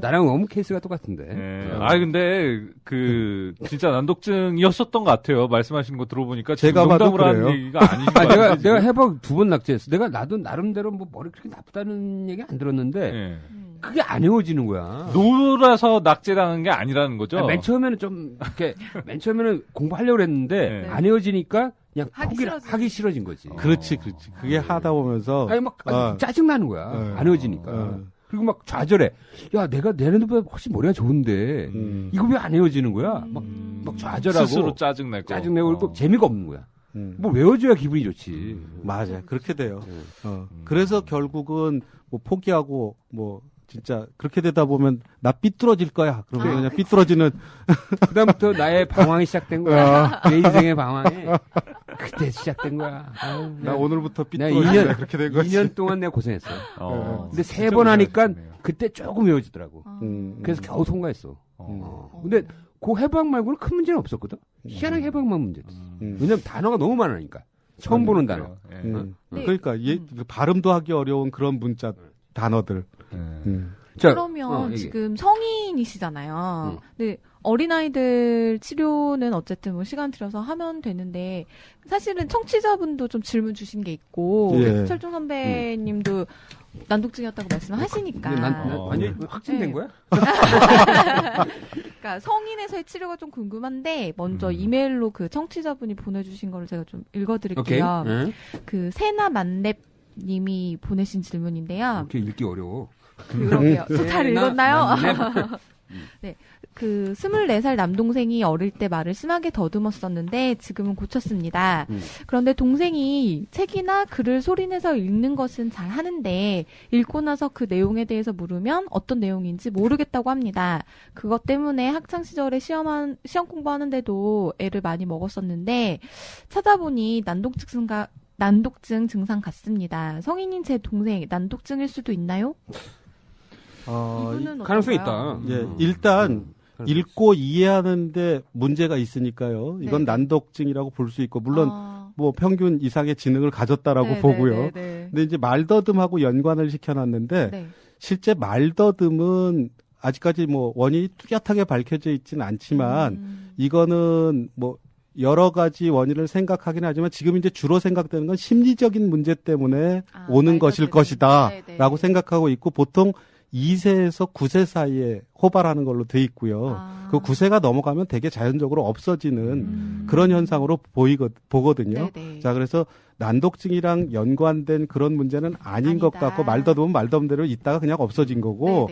나랑 너무 케이스가 똑같은데. 네. 근데 진짜 난독증이었었던 것 같아요. 말씀하시는 거 들어보니까 제가 봐도 농담으로 그래요. 하는 얘기가 아니신 것 같아요. 내가 해박 2번 낙제했어. 나도 나름대로 뭐 머리 그렇게 나쁘다는 얘기 안 들었는데 네. 그게 안 헤어지는 거야. 놀아서 낙제당한 게 아니라는 거죠. 맨 처음에는 좀 이렇게 맨 처음에는 공부하려고 했는데 네. 안 헤어지니까 그냥 하기 싫어진 거지. 그렇지. 그게 하다 보면서 짜증 나는 거야. 안 헤어지니까. 그리고 막 좌절해. 야, 내가 내년보다 훨씬 머리가 좋은데 이거 왜 안 헤어지는 거야? 막 좌절하고 스스로 짜증내고 그리고 재미가 없는 거야. 뭐 외워줘야 기분이 좋지. 맞아요. 그렇게 돼요. 그래서 결국은 뭐 포기하고 뭐 진짜 그렇게 되다 보면 나 삐뚤어질 거야. 그러면 그냥 삐뚤어지는 그다음부터 나의 방황이 시작된 거야. 내 인생의 방황이 그때 시작된 거야. 나 오늘부터 나 삐뚤어질래. 그렇게 된 거지. 2년 동안 내가 고생했어. 근데 3번 하니까 그때 조금 외워지더라고. 그래서 겨우 통과했어. 근데 그 해박 말고는 큰 문제는 없었거든. 희한하게 해박만 문제였어. 왜냐면 단어가 너무 많으니까. 처음 보는 단어. 그러니까 발음도 하기 어려운 그런 문자 단어들. 자, 그러면 지금 성인이시잖아요. 근데 어린아이들 치료는 어쨌든 뭐 시간 들여서 하면 되는데 사실은 청취자분도 좀 질문 주신 게 있고 철중 선배님도 난독증이었다고 말씀을 하시니까. 완전히 확진된 거야? 그러니까 성인에서의 치료가 좀 궁금한데 먼저 이메일로 그 청취자분이 보내주신 거를 제가 좀 읽어드릴게요. 그 세나 만렙님이 보내신 질문인데요. 이렇게 읽기 어려워. 그러게요. 잘 읽었나요? 네. 24살 남동생이 어릴 때 말을 심하게 더듬었었는데 지금은 고쳤습니다. 그런데 동생이 책이나 글을 소리내서 읽는 것은 잘 하는데 읽고 나서 그 내용에 대해서 물으면 어떤 내용인지 모르겠다고 합니다. 그것 때문에 학창시절에 시험 공부하는데도 애를 많이 먹었었는데 찾아보니 난독증 증상 같습니다. 성인인 제 동생 난독증일 수도 있나요? 이분은 가능성이 어떤가요? 있다. 일단 읽고 이해하는데 문제가 있으니까요. 이건 난독증이라고 볼 수 있고 물론 뭐 평균 이상의 지능을 가졌다라고 보고요. 근데 이제 말더듬하고 연관을 시켜놨는데 실제 말더듬은 아직까지 뭐 원인이 뚜렷하게 밝혀져 있지는 않지만 이거는 뭐 여러 가지 원인을 생각하긴 하지만 지금 이제 주로 생각되는 건 심리적인 문제 때문에 오는 것일 것이다라고 생각하고 있고 보통 2세에서 9세 사이에 호발하는 걸로 돼 있고요. 그 9세가 넘어가면 되게 자연적으로 없어지는 그런 현상으로 보거든요. 자, 그래서 난독증이랑 연관된 그런 문제는 아닌 것 같고 말더듬은 말더듬대로 있다가 그냥 없어진 거고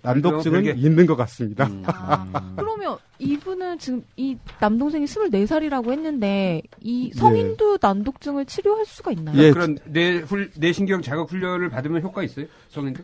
난독증은 있는 것 같습니다. 그러면 이분은 지금 이 남동생이 24살이라고 했는데 이 성인도 난독증을 치료할 수가 있나요? 그런 뇌신경 자극 훈련을 받으면 효과 있어요?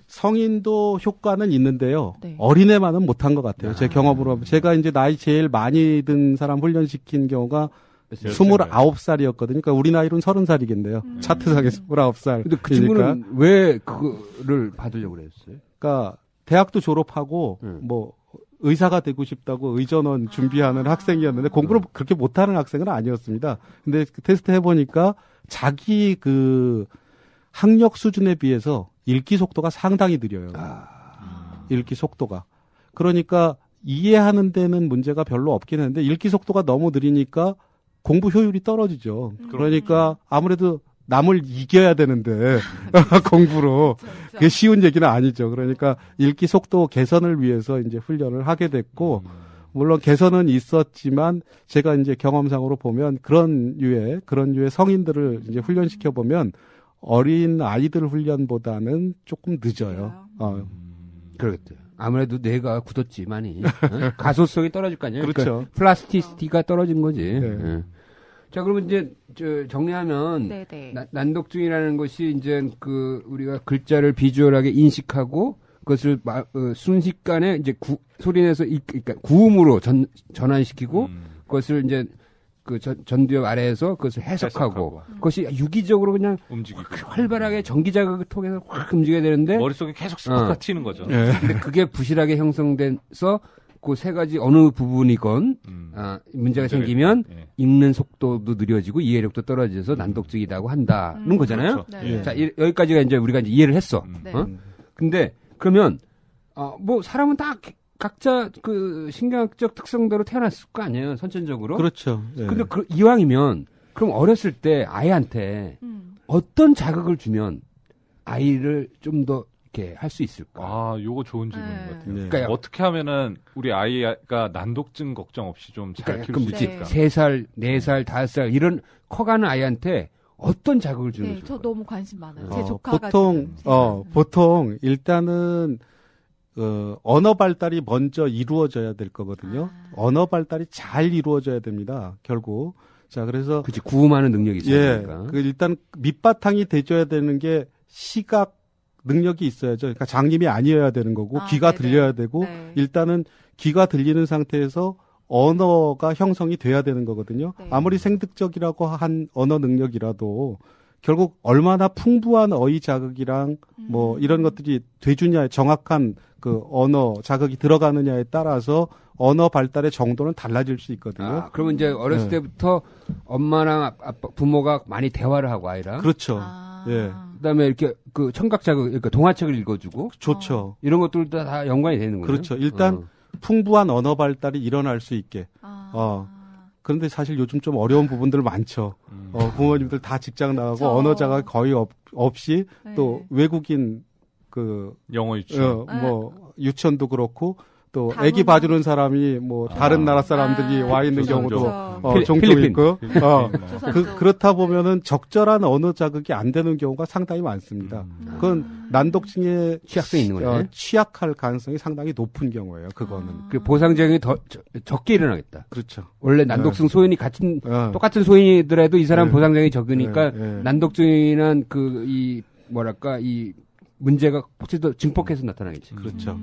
성인도 효과는 있는데요. 어린애만은 못한 것 같아요. 제 경험으로. 제가 이제 나이 제일 많이 든 사람 훈련시킨 경우가 29살이었거든요. 그러니까 우리 나이로는 30살이겠네요. 차트상에 29살. 근데 그 친구는 왜 그거를 받으려고 그랬어요? 그러니까 대학도 졸업하고 뭐 의사가 되고 싶다고 의전원 준비하는 학생이었는데 공부를 그렇게 못하는 학생은 아니었습니다. 근데 그 테스트 해보니까 자기 그 학력 수준에 비해서 읽기 속도가 상당히 느려요. 읽기 속도가. 그러니까 이해하는 데는 문제가 별로 없긴 한데 읽기 속도가 너무 느리니까 공부 효율이 떨어지죠. 그러니까 아무래도 남을 이겨야 되는데 공부로 그게 쉬운 얘기는 아니죠. 그러니까 읽기 속도 개선을 위해서 이제 훈련을 하게 됐고 물론 개선은 있었지만 제가 이제 경험상으로 보면 그런 유의 성인들을 이제 훈련시켜 보면 어린 아이들 훈련보다는 조금 늦어요. 그렇죠. 아무래도 뇌가 굳었지 많이. 가소성이 떨어질 거 아니에요. 그렇죠. 그러니까 플라스티시티가 떨어진 거지. 자, 그러면 이제 정리하면 난독증이라는 것이 이제 우리가 글자를 비주얼하게 인식하고 그것을 순식간에 이제 소리내서 그러니까 구음으로 전환시키고 그것을 이제 전두엽 아래에서 그것을 해석하고 그것이 유기적으로 그냥 활발하게 전기 자극을 통해서 확 움직여야 되는데 머릿속에 계속 스파크가 튀는 거죠. 근데 그게 부실하게 형성돼서 그 세 가지 어느 부분이건 문제가 생기면 읽는 속도도 느려지고 이해력도 떨어져서 난독증이라고 한다는 거잖아요. 그렇죠. 자, 여기까지가 이제 우리가 이제 이해를 했어. 근데 그러면 뭐 사람은 다 각자 그 신경학적 특성대로 태어났을 거 아니에요, 선천적으로. 그렇죠. 예. 근데 이왕이면 그럼 어렸을 때 아이한테 어떤 자극을 주면 아이를 좀 더 이렇게 할 수 있을까? 요거 좋은 질문인 것 같아요. 네. 그러니까 어떻게 하면은 우리 아이가 난독증 걱정 없이 좀 잘 키울 수 있을까? 3살, 4살, 5살 이런 커가는 아이한테 어떤 자극을 주는 거죠? 저 너무 관심 많아요. 제 조카가 보통 일단은 언어 발달이 먼저 이루어져야 될 거거든요. 언어 발달이 잘 이루어져야 됩니다. 결국. 자, 그래서 그치, 구음하는 능력이 있어야 되니까. 일단 밑바탕이 돼줘야 되는 게 시각 능력이 있어야죠. 그러니까 장님이 아니어야 되는 거고 귀가 들려야 되고 일단은 귀가 들리는 상태에서 언어가 형성이 돼야 되는 거거든요. 아무리 생득적이라고 한 언어 능력이라도 결국 얼마나 풍부한 어휘 자극이랑 뭐 이런 것들이 돼주냐에 정확한 그 언어 자극이 들어가느냐에 따라서 언어 발달의 정도는 달라질 수 있거든요. 그러면 이제 어렸을 때부터 엄마랑 아빠, 부모가 많이 대화를 하고 아이랑. 그렇죠. 예. 그다음에 이렇게 그 청각 자극, 그러니까 동화책을 읽어주고. 좋죠. 이런 것들도 다 연관이 되는 거예요. 그렇죠. 일단 풍부한 언어 발달이 일어날 수 있게. 그런데 사실 요즘 좀 어려운 부분들 많죠. 부모님들 다 직장 나가고 언어 자극이 거의 없이 또 외국인 그 영어 유치원 뭐 유치원도 그렇고 또 아기 봐주는 사람이 뭐 다른 나라 사람들이 와 있는 경우도 종종 있고 그렇다 보면은 적절한 언어 자극이 안 되는 경우가 상당히 많습니다. 그건 난독증에 취약성이 있는 거예요. 취약할 가능성이 상당히 높은 경우예요. 그거는 그 보상작용이 더 적게 일어나겠다. 그렇죠. 원래 난독증 소인이 똑같은 소인이더라도 이 사람 보상작용이 적으니까 난독증이란 그 이 뭐랄까 이 문제가 혹시 더 증폭해서 나타나겠지. 그렇죠.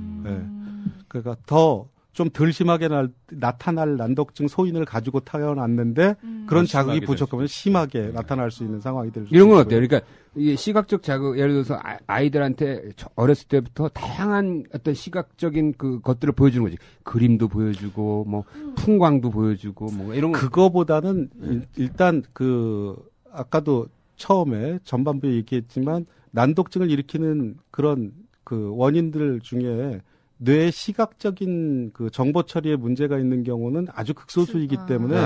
그러니까 더 좀 덜 심하게 나타날 난독증 소인을 가지고 태어났는데 그런 자극이 부족하면 심하게 나타날 수 있는 상황이 될 수 있어요. 이런 건 어때요? 그러니까 이게 시각적 자극, 예를 들어서 아이들한테 어렸을 때부터 다양한 어떤 시각적인 그 것들을 보여주는 거지. 그림도 보여주고, 뭐 풍광도 보여주고, 뭐 이런 거. 그거보다는 일단 아까도 처음에 전반부에 얘기했지만 난독증을 일으키는 그런 그 원인들 중에 뇌의 시각적인 그 정보 처리에 문제가 있는 경우는 아주 극소수이기 때문에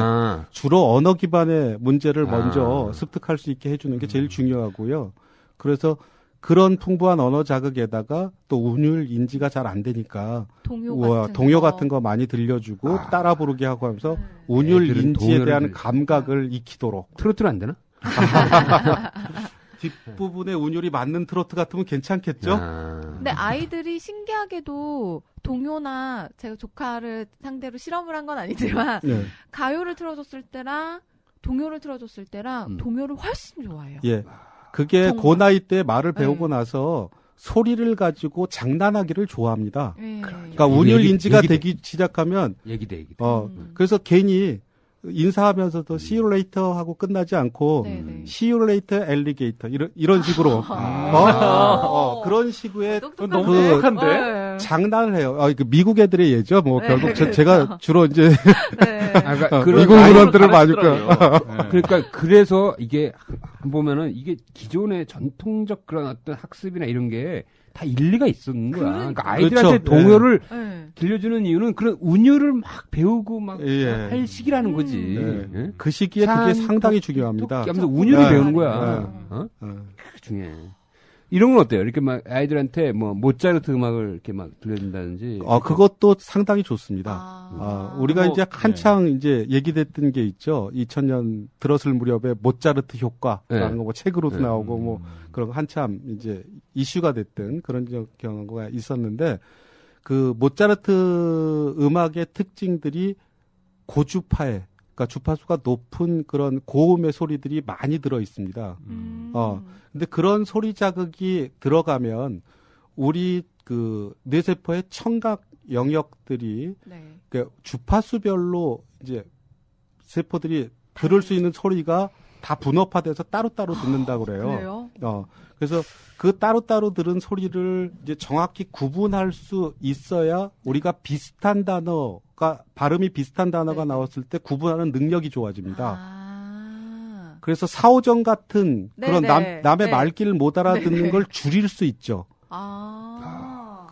주로 언어 기반의 문제를 먼저 습득할 수 있게 해주는 게 제일 중요하고요. 그래서 그런 풍부한 언어 자극에다가 또 운율 인지가 잘 안 되니까 동요 같은 거 많이 들려주고 따라 부르게 하고 하면서 운율 인지에 대한 감각을 익히도록. 트로트는 안 되나? 뒷부분에 운율이 맞는 트로트 같으면 괜찮겠죠? 근데 아이들이 신기하게도 동요나 제가 조카를 상대로 실험을 한 건 아니지만 가요를 틀어줬을 때랑 동요를 틀어줬을 때랑 동요를 훨씬 좋아해요. 예, 그게 정말. 그 나이 때 말을 배우고 나서 소리를 가지고 장난하기를 좋아합니다. 그러니까 운율 인지가 되기 시작하면 얘기돼. 그래서 괜히 인사하면서도 see you later 하고 끝나지 않고 see you later alligator 이런 식으로 그런 식의 너무 똑똑한데 장난을 해요. 그 미국 애들의 예죠. 뭐 결국 제가 주로 이제 미국 어른들을 많이 그러니까 그래서 이게 보면은 이게 기존의 전통적 그런 어떤 학습이나 이런 게 다 일리가 있었는 거야. 그러니까 아이들한테 그렇죠. 동요를 들려주는 이유는 그런 운율을 막 배우고 막 할 시기라는 거지. 그 시기에 그게 상당히 중요합니다. 하면서 운율을 배우는 거야. 그게 중요해. 이런 건 어때요? 이렇게 막 아이들한테 뭐 모차르트 음악을 이렇게 막 들려준다든지. 그것도 상당히 좋습니다. 우리가 이제 한창 이제 얘기됐던 게 있죠. 2000년 들었을 무렵에 모차르트 효과라는 거 뭐 책으로도 나오고 뭐 그런 거 한참 이제 이슈가 됐던 그런 경우가 있었는데 그 모차르트 음악의 특징들이 고주파에 그러니까 주파수가 높은 그런 고음의 소리들이 많이 들어 있습니다. 근데 그런 소리 자극이 들어가면 우리 그 뇌세포의 청각 영역들이 그러니까 주파수별로 이제 세포들이 들을 수 있는 소리가 다 분업화돼서 따로따로 듣는다고 그래요. 그래서 그 따로따로 들은 소리를 이제 정확히 구분할 수 있어야 우리가 비슷한 단어가 발음이 비슷한 단어가 나왔을 때 구분하는 능력이 좋아집니다. 그래서 사오정 같은 그런 남의 말귀를 못 알아듣는 걸 줄일 수 있죠.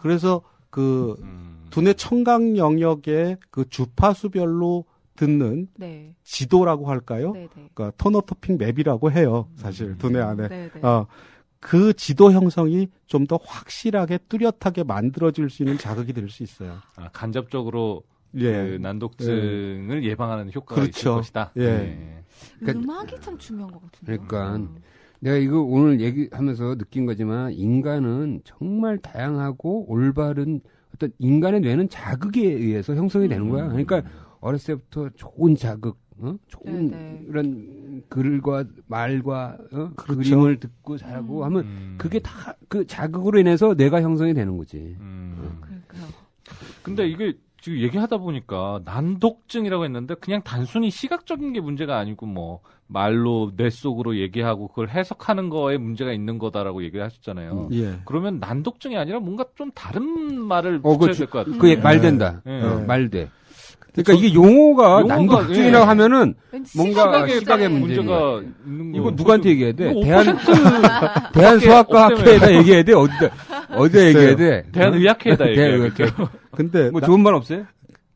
그래서 그 두뇌 청각 영역의 그 주파수별로 듣는 네. 지도라고 할까요? 네네. 그러니까 토너토핑 맵이라고 해요. 사실 두뇌 안에. 네네. 그 지도 형성이 좀 더 확실하게 뚜렷하게 만들어질 수 있는 자극이 될 수 있어요. 간접적으로 예. 그 난독증을 예방하는 효과가 그렇죠. 있을 것이다. 예. 네. 그러니까, 음악이 참 중요한 것 같은데요. 그러니까 내가 이거 오늘 얘기하면서 느낀 거지만 인간은 정말 다양하고 올바른 어떤 인간의 뇌는 자극에 의해서 형성이 되는 거야. 그러니까 어렸을 때부터 좋은 자극, 좋은 네네. 이런 글과 말과 그렇죠. 그림을 듣고 자라고 하면 그게 다 그 자극으로 인해서 뇌가 형성이 되는 거지. 그러니까요. 근데 이게 지금 얘기하다 보니까 난독증이라고 했는데 그냥 단순히 시각적인 게 문제가 아니고 뭐 말로 뇌 속으로 얘기하고 그걸 해석하는 거에 문제가 있는 거다라고 얘기를 하셨잖아요. 예. 그러면 난독증이 아니라 뭔가 좀 다른 말을 붙여야 될 것 같아요. 그게 말된다. 예. 말돼. 그러니까 이게 용어가 난독증이라고 예. 하면은 왠지 뭔가 시각에 시각의 문제가 있는 이거 거. 누구한테 얘기해야 돼? 5% 대한소아과학회에다 얘기해야 돼? 어디다 얘기해야 돼? 대한의학회에다 얘기해야 돼. 근데 뭐 좋은 말 없어요?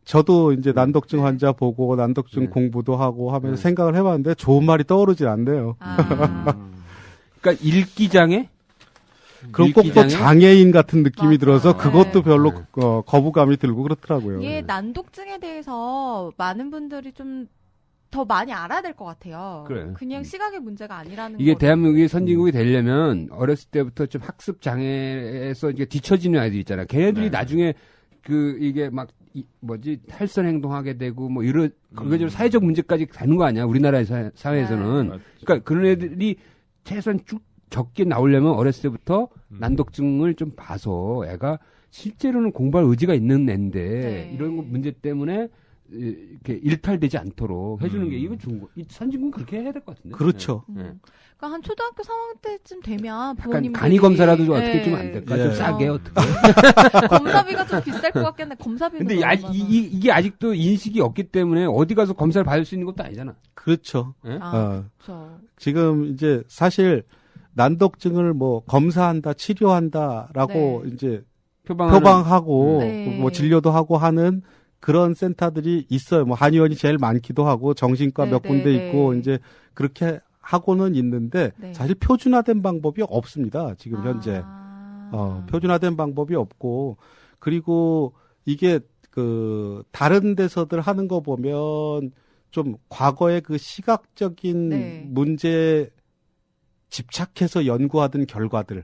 저도 이제 난독증 환자 보고 난독증 공부도 하고 하면서 생각을 해봤는데 좋은 말이 떠오르질 않네요. 그러니까 읽기장애? 그럼 꼭 또 장애인 같은 느낌이 맞아. 들어서 그것도 네. 별로 거부감이 들고 그렇더라고요. 이게 난독증에 대해서 많은 분들이 좀 더 많이 알아야 될 것 같아요. 그래. 그냥 시각의 문제가 아니라는 이게 거를. 대한민국이 선진국이 되려면 어렸을 때부터 좀 학습 장애에서 이제 뒤처지는 아이들 있잖아. 걔네들이 나중에 그 이게 막 탈선 행동하게 되고 뭐 이런 그거저런 사회적 문제까지 가는 거 아니야? 우리나라의 사회에서는. 그러니까 그런 애들이 최소한 쭉 적게 나오려면 어렸을 때부터 난독증을 좀 봐서 애가 실제로는 공부할 의지가 있는 애인데 이런 문제 때문에 이렇게 일탈되지 않도록 해주는 게 이거 좋은 거. 이 선진국은 그렇게 해야 될 것 같은데. 그렇죠. 그러니까 한 초등학교 3학년 때쯤 되면 약간 부모님들이 간이 검사라도 좀 어떻게 좀 안 될까? 좀 싸게 어떻게. 검사비가 좀 비쌀 것 같긴 한데 검사비는 근데 이게 아직도 인식이 없기 때문에 어디 가서 검사를 받을 수 있는 것도 아니잖아. 그렇죠. 그렇죠. 지금 이제 사실 난독증을 뭐 검사한다, 치료한다라고 이제 표방하고 뭐 진료도 하고 하는 그런 센터들이 있어요. 뭐 한의원이 제일 많기도 하고 정신과 몇 군데 있고 이제 그렇게 하고는 있는데 사실 표준화된 방법이 없습니다. 지금 현재. 표준화된 방법이 없고 그리고 이게 그 다른 데서들 하는 거 보면 좀 과거의 그 시각적인 문제에 집착해서 연구하던 결과들.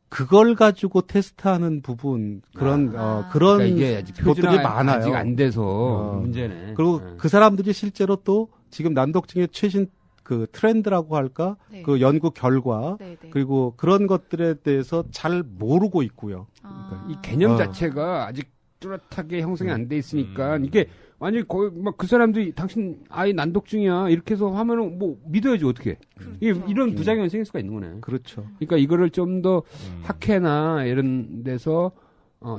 그걸 가지고 테스트하는 부분 그런 그런 그러니까 이게 아직 것들이 많아요. 아직 안 돼서 문제네. 그리고 그 사람들이 실제로 또 지금 난독증의 최신 그 트렌드라고 할까 그 연구 결과 그리고 그런 것들에 대해서 잘 모르고 있고요. 그러니까 이 개념 자체가 아직 뚜렷하게 형성이 안 돼 있으니까 이게 완전히 거의 막 그 사람들이 당신 아이 난독증이야 이렇게 해서 하면은 뭐 믿어야지 어떻게? 그렇죠. 이런 부작용이 생길 수가 있는 거네. 그렇죠. 그러니까 이거를 좀 더 학회나 이런 데서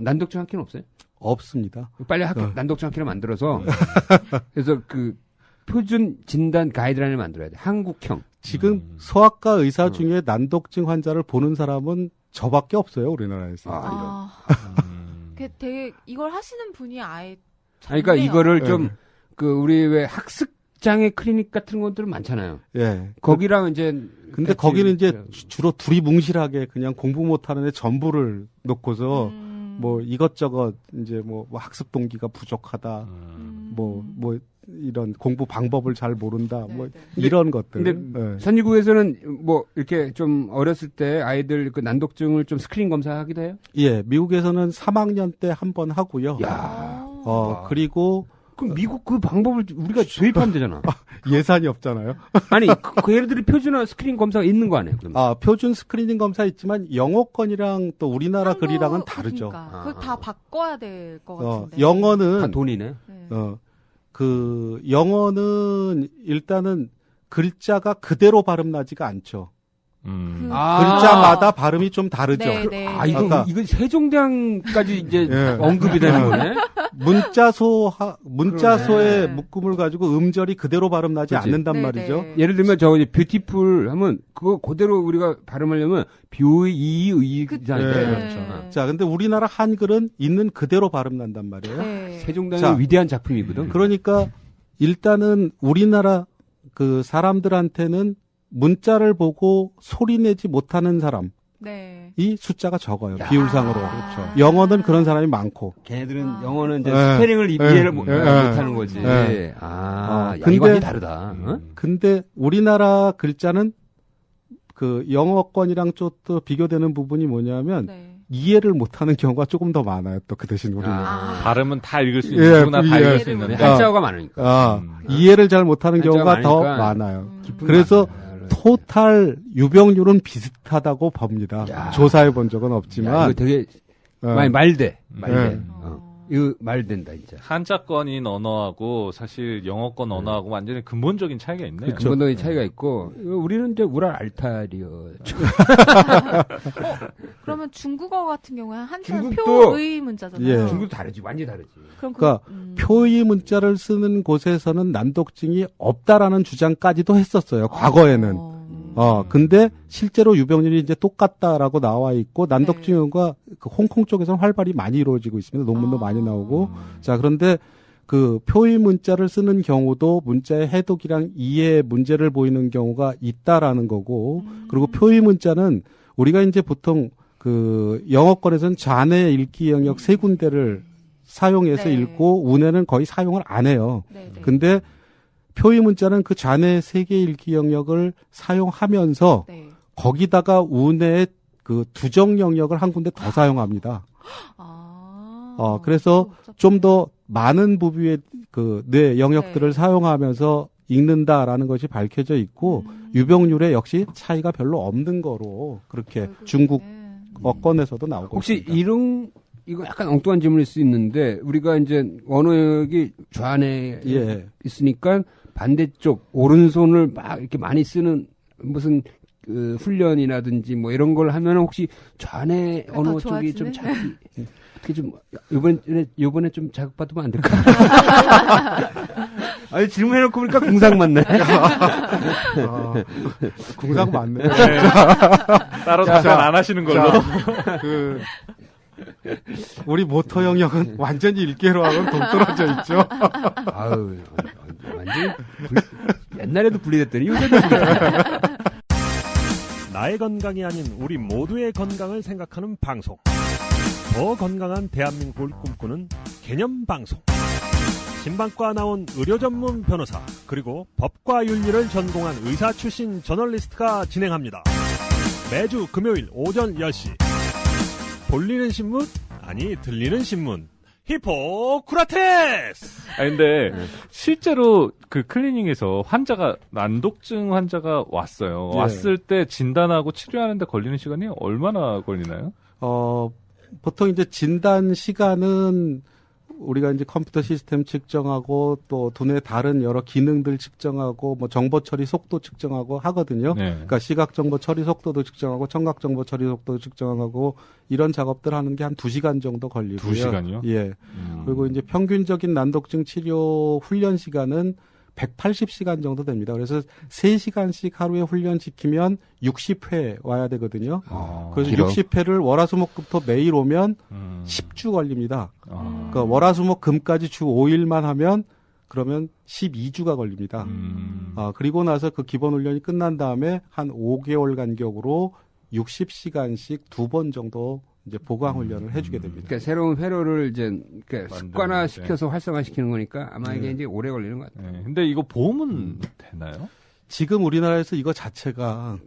난독증 학회는 없어요? 없습니다. 빨리 난독증 학회를 만들어서 그래서 그 표준 진단 가이드라인을 만들어야 돼. 한국형. 지금 소아과 의사 중에 난독증 환자를 보는 사람은 저밖에 없어요 우리나라에서. 되게 이걸 하시는 분이 아예. 그러니까 이거를 좀 그 우리 왜 학습 장애 클리닉 같은 것들 많잖아요. 예. 거기랑 이제 근데 거기는 이제 주로 두리뭉실하게 그냥 공부 못하는 애 전부를 놓고서 뭐 이것저것 이제 뭐 학습 동기가 부족하다. 뭐 이런 공부 방법을 잘 모른다. 뭐 이런 것들. 근데 선진국에서는 뭐 이렇게 좀 어렸을 때 아이들 그 난독증을 좀 스크린 검사하기도 해요? 예, 미국에서는 3학년 때 한 번 하고요. 야. 그리고 그럼 미국 그 방법을 우리가 도입하면 되잖아. 예산이 없잖아요. 아니, 그 얘네들이 표준화 스크린 검사가 있는 거 아니에요? 그러면? 표준 스크리닝 검사 있지만 영어권이랑 또 우리나라 글이랑은 다르죠. 그걸 다 바꿔야 될 것 같은데. 영어는 다 돈이네. 그 영어는 일단은 글자가 그대로 발음 나지가 않죠. 글자마다 발음이 좀 다르죠. 이거 세종대왕까지 이제 언급이 되는 거네. 문자소의 묶음을 가지고 음절이 그대로 발음나지 않는단 말이죠. 예를 들면 저 이제 뷰티풀 하면 그거 그대로 우리가 발음하려면 뷰이의잖아요. 그렇죠. 자, 근데 우리나라 한글은 있는 그대로 발음난단 말이에요. 세종대왕의 위대한 작품이거든. 그러니까 일단은 우리나라 그 사람들한테는 문자를 보고 소리내지 못하는 사람. 이 숫자가 적어요. 비율상으로. 그렇죠. 영어는 그런 사람이 많고. 걔네들은 영어는 이제 스페링을 이해를 못하는 거지. 근데, 이거 완전히 다르다. 근데 우리나라 글자는 그 영어권이랑 좀 또 비교되는 부분이 뭐냐면 이해를 못하는 경우가 조금 더 많아요. 또 그 대신 우리는. 발음은 다 읽을 수 있는, 누구나 다 읽을 수 있는. 한자어가 많으니까. 이해를 잘 못하는 경우가 더 많아요. 그래서 토탈 유병률은 비슷하다고 봅니다. 조사해 본 적은 없지만. 이거 되게 말돼. 이거 말된다 진짜. 한자권인 언어하고 사실 영어권 언어하고 완전히 근본적인 차이가 있네요. 그렇죠. 근본적인 차이가 있고 우리는 이제 우랄 알타리어. 그러면 중국어 같은 경우에 한자는 표의 문자잖아요. 중국도 다르지, 완전히 다르지. 그러니까 표의 문자를 쓰는 곳에서는 난독증이 없다라는 주장까지도 했었어요. 과거에는. 근데 실제로 유병률이 이제 똑같다라고 나와 있고 난독증과 그 홍콩 쪽에서는 활발히 많이 이루어지고 있습니다. 논문도 많이 나오고. 자, 그런데 그 표의 문자를 쓰는 경우도 문자의 해독이랑 이해 문제를 보이는 경우가 있다라는 거고. 그리고 표의 문자는 우리가 이제 보통 그 영어권에서는 좌뇌 읽기 영역 세 군데를 사용해서 읽고 우뇌는 거의 사용을 안 해요. 근데 표의 문자는 그 좌뇌 세 개 읽기 영역을 사용하면서 거기다가 우뇌의 그 두정 영역을 한 군데 더 사용합니다. 그래서 좀 더 많은 부위의 그 뇌 영역들을 사용하면서 읽는다라는 것이 밝혀져 있고 유병률에 역시 차이가 별로 없는 거로 그렇게 중국 어권에서도 나오고 혹시 있습니다. 이거 약간 엉뚱한 질문일 수 있는데 우리가 이제 언어역이 좌뇌에 있으니까 반대쪽 오른손을 막 이렇게 많이 쓰는 무슨 그 훈련이라든지 뭐 이런 걸 하면 혹시 좌뇌 언어 쪽이 좀 자기 어떻게 좀 이번에 좀 자극받으면 안 될까? 아니 질문해놓고 보니까 궁상 맞네. 궁상 맞네. 따로 답변 안 하시는 걸로. 우리 모터 영역은 완전히 일개로하고는 동떨어져 있죠. 아유, 완전 옛날에도 분리됐더니 요새도 분리됐더니. 나의 건강이 아닌 우리 모두의 건강을 생각하는 방송. 더 건강한 대한민국을 꿈꾸는 개념 방송. 신방과 나온 의료 전문 변호사 그리고 법과 윤리를 전공한 의사 출신 저널리스트가 진행합니다. 매주 금요일 오전 10시. 볼리는 신문? 아니 들리는 신문. 히포크라테스! 근데 실제로 그 클리닉에서 난독증 환자가 왔어요. 왔을 때 진단하고 치료하는데 걸리는 시간이 얼마나 걸리나요? 보통 이제 진단 시간은 우리가 이제 컴퓨터 시스템 측정하고 또 두뇌 다른 여러 기능들 측정하고 뭐 정보 처리 속도 측정하고 하거든요. 그러니까 시각 정보 처리 속도도 측정하고 청각 정보 처리 속도도 측정하고 이런 작업들 하는 게 한 2시간 정도 걸리고요. 2시간이요? 예. 그리고 이제 평균적인 난독증 치료 훈련 시간은 180시간 정도 됩니다. 그래서 3시간씩 하루에 훈련시키면 60회 와야 되거든요. 그래서 길어. 60회를 월화수목금토 매일 오면 10주 걸립니다. 그러니까 월화수목금까지 주 5일만 하면 그러면 12주가 걸립니다. 그리고 나서 그 기본 훈련이 끝난 다음에 한 5개월 간격으로 60시간씩 2번 정도 이제 보강 훈련을 해주게 됩니다. 그러니까 새로운 회로를 이제 습관화 시켜서 활성화시키는 거니까 아마 이게 이제 오래 걸리는 것 같아요. 근데 이거 보험은 되나요? 지금 우리나라에서 이거 자체가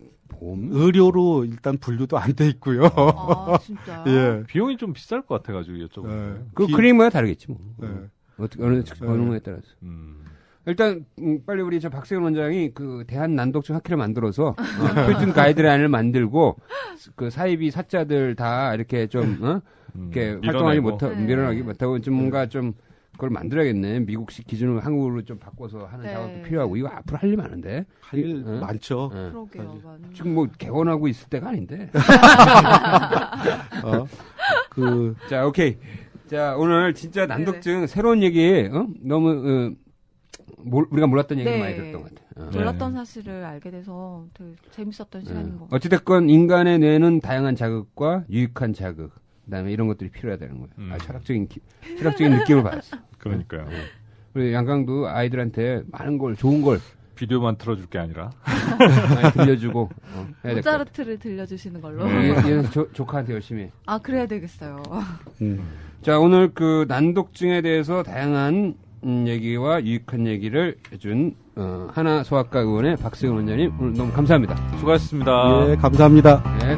의료로 일단 분류도 안 돼 있고요. 아, 진짜. 예. 비용이 좀 비쌀 것 같아가지고 여쭤봤어요. 그 클리닉마다 다르겠지 뭐. 어떻게 어느 거에 따라서. 일단 빨리 우리 저 박세훈 원장이 그 대한 난독증 학회를 만들어서 표준 가이드라인을 만들고 그 사이비 사자들 다 이렇게 좀 이렇게 활동하지 밀어나기 못하고 좀 뭔가 좀 그걸 만들어야겠네. 미국식 기준을 한국으로 좀 바꿔서 하는 작업도 필요하고 이거 앞으로 할 일 많은데. 할 일 많죠. 그러게요. 지금 뭐 개원하고 있을 때가 아닌데. 자, 오케이. 자, 오늘 진짜 난독증 새로운 얘기, 너무, 우리가 몰랐던 얘기 많이 들었던 것 같아요. 몰랐던 사실을 알게 돼서 되게 재밌었던 시간인 것 같아요. 어찌됐건 인간의 뇌는 다양한 자극과 유익한 자극, 그다음에 이런 것들이 필요하다는 거예요. 철학적인 느낌을 받았어. 그러니까요. 우리 양강도 아이들한테 많은 걸, 좋은 걸. 비디오만 틀어줄 게 아니라. 많이 들려주고. 모차르트를 들려주시는 걸로. 조카한테 열심히 해. 아, 그래야 되겠어요. 자, 오늘 그 난독증에 대해서 다양한 얘기와 유익한 얘기를 해준 하나소아과 의원의 박승훈 원장님 오늘 너무 감사합니다. 수고하셨습니다. 예, 감사합니다. 네.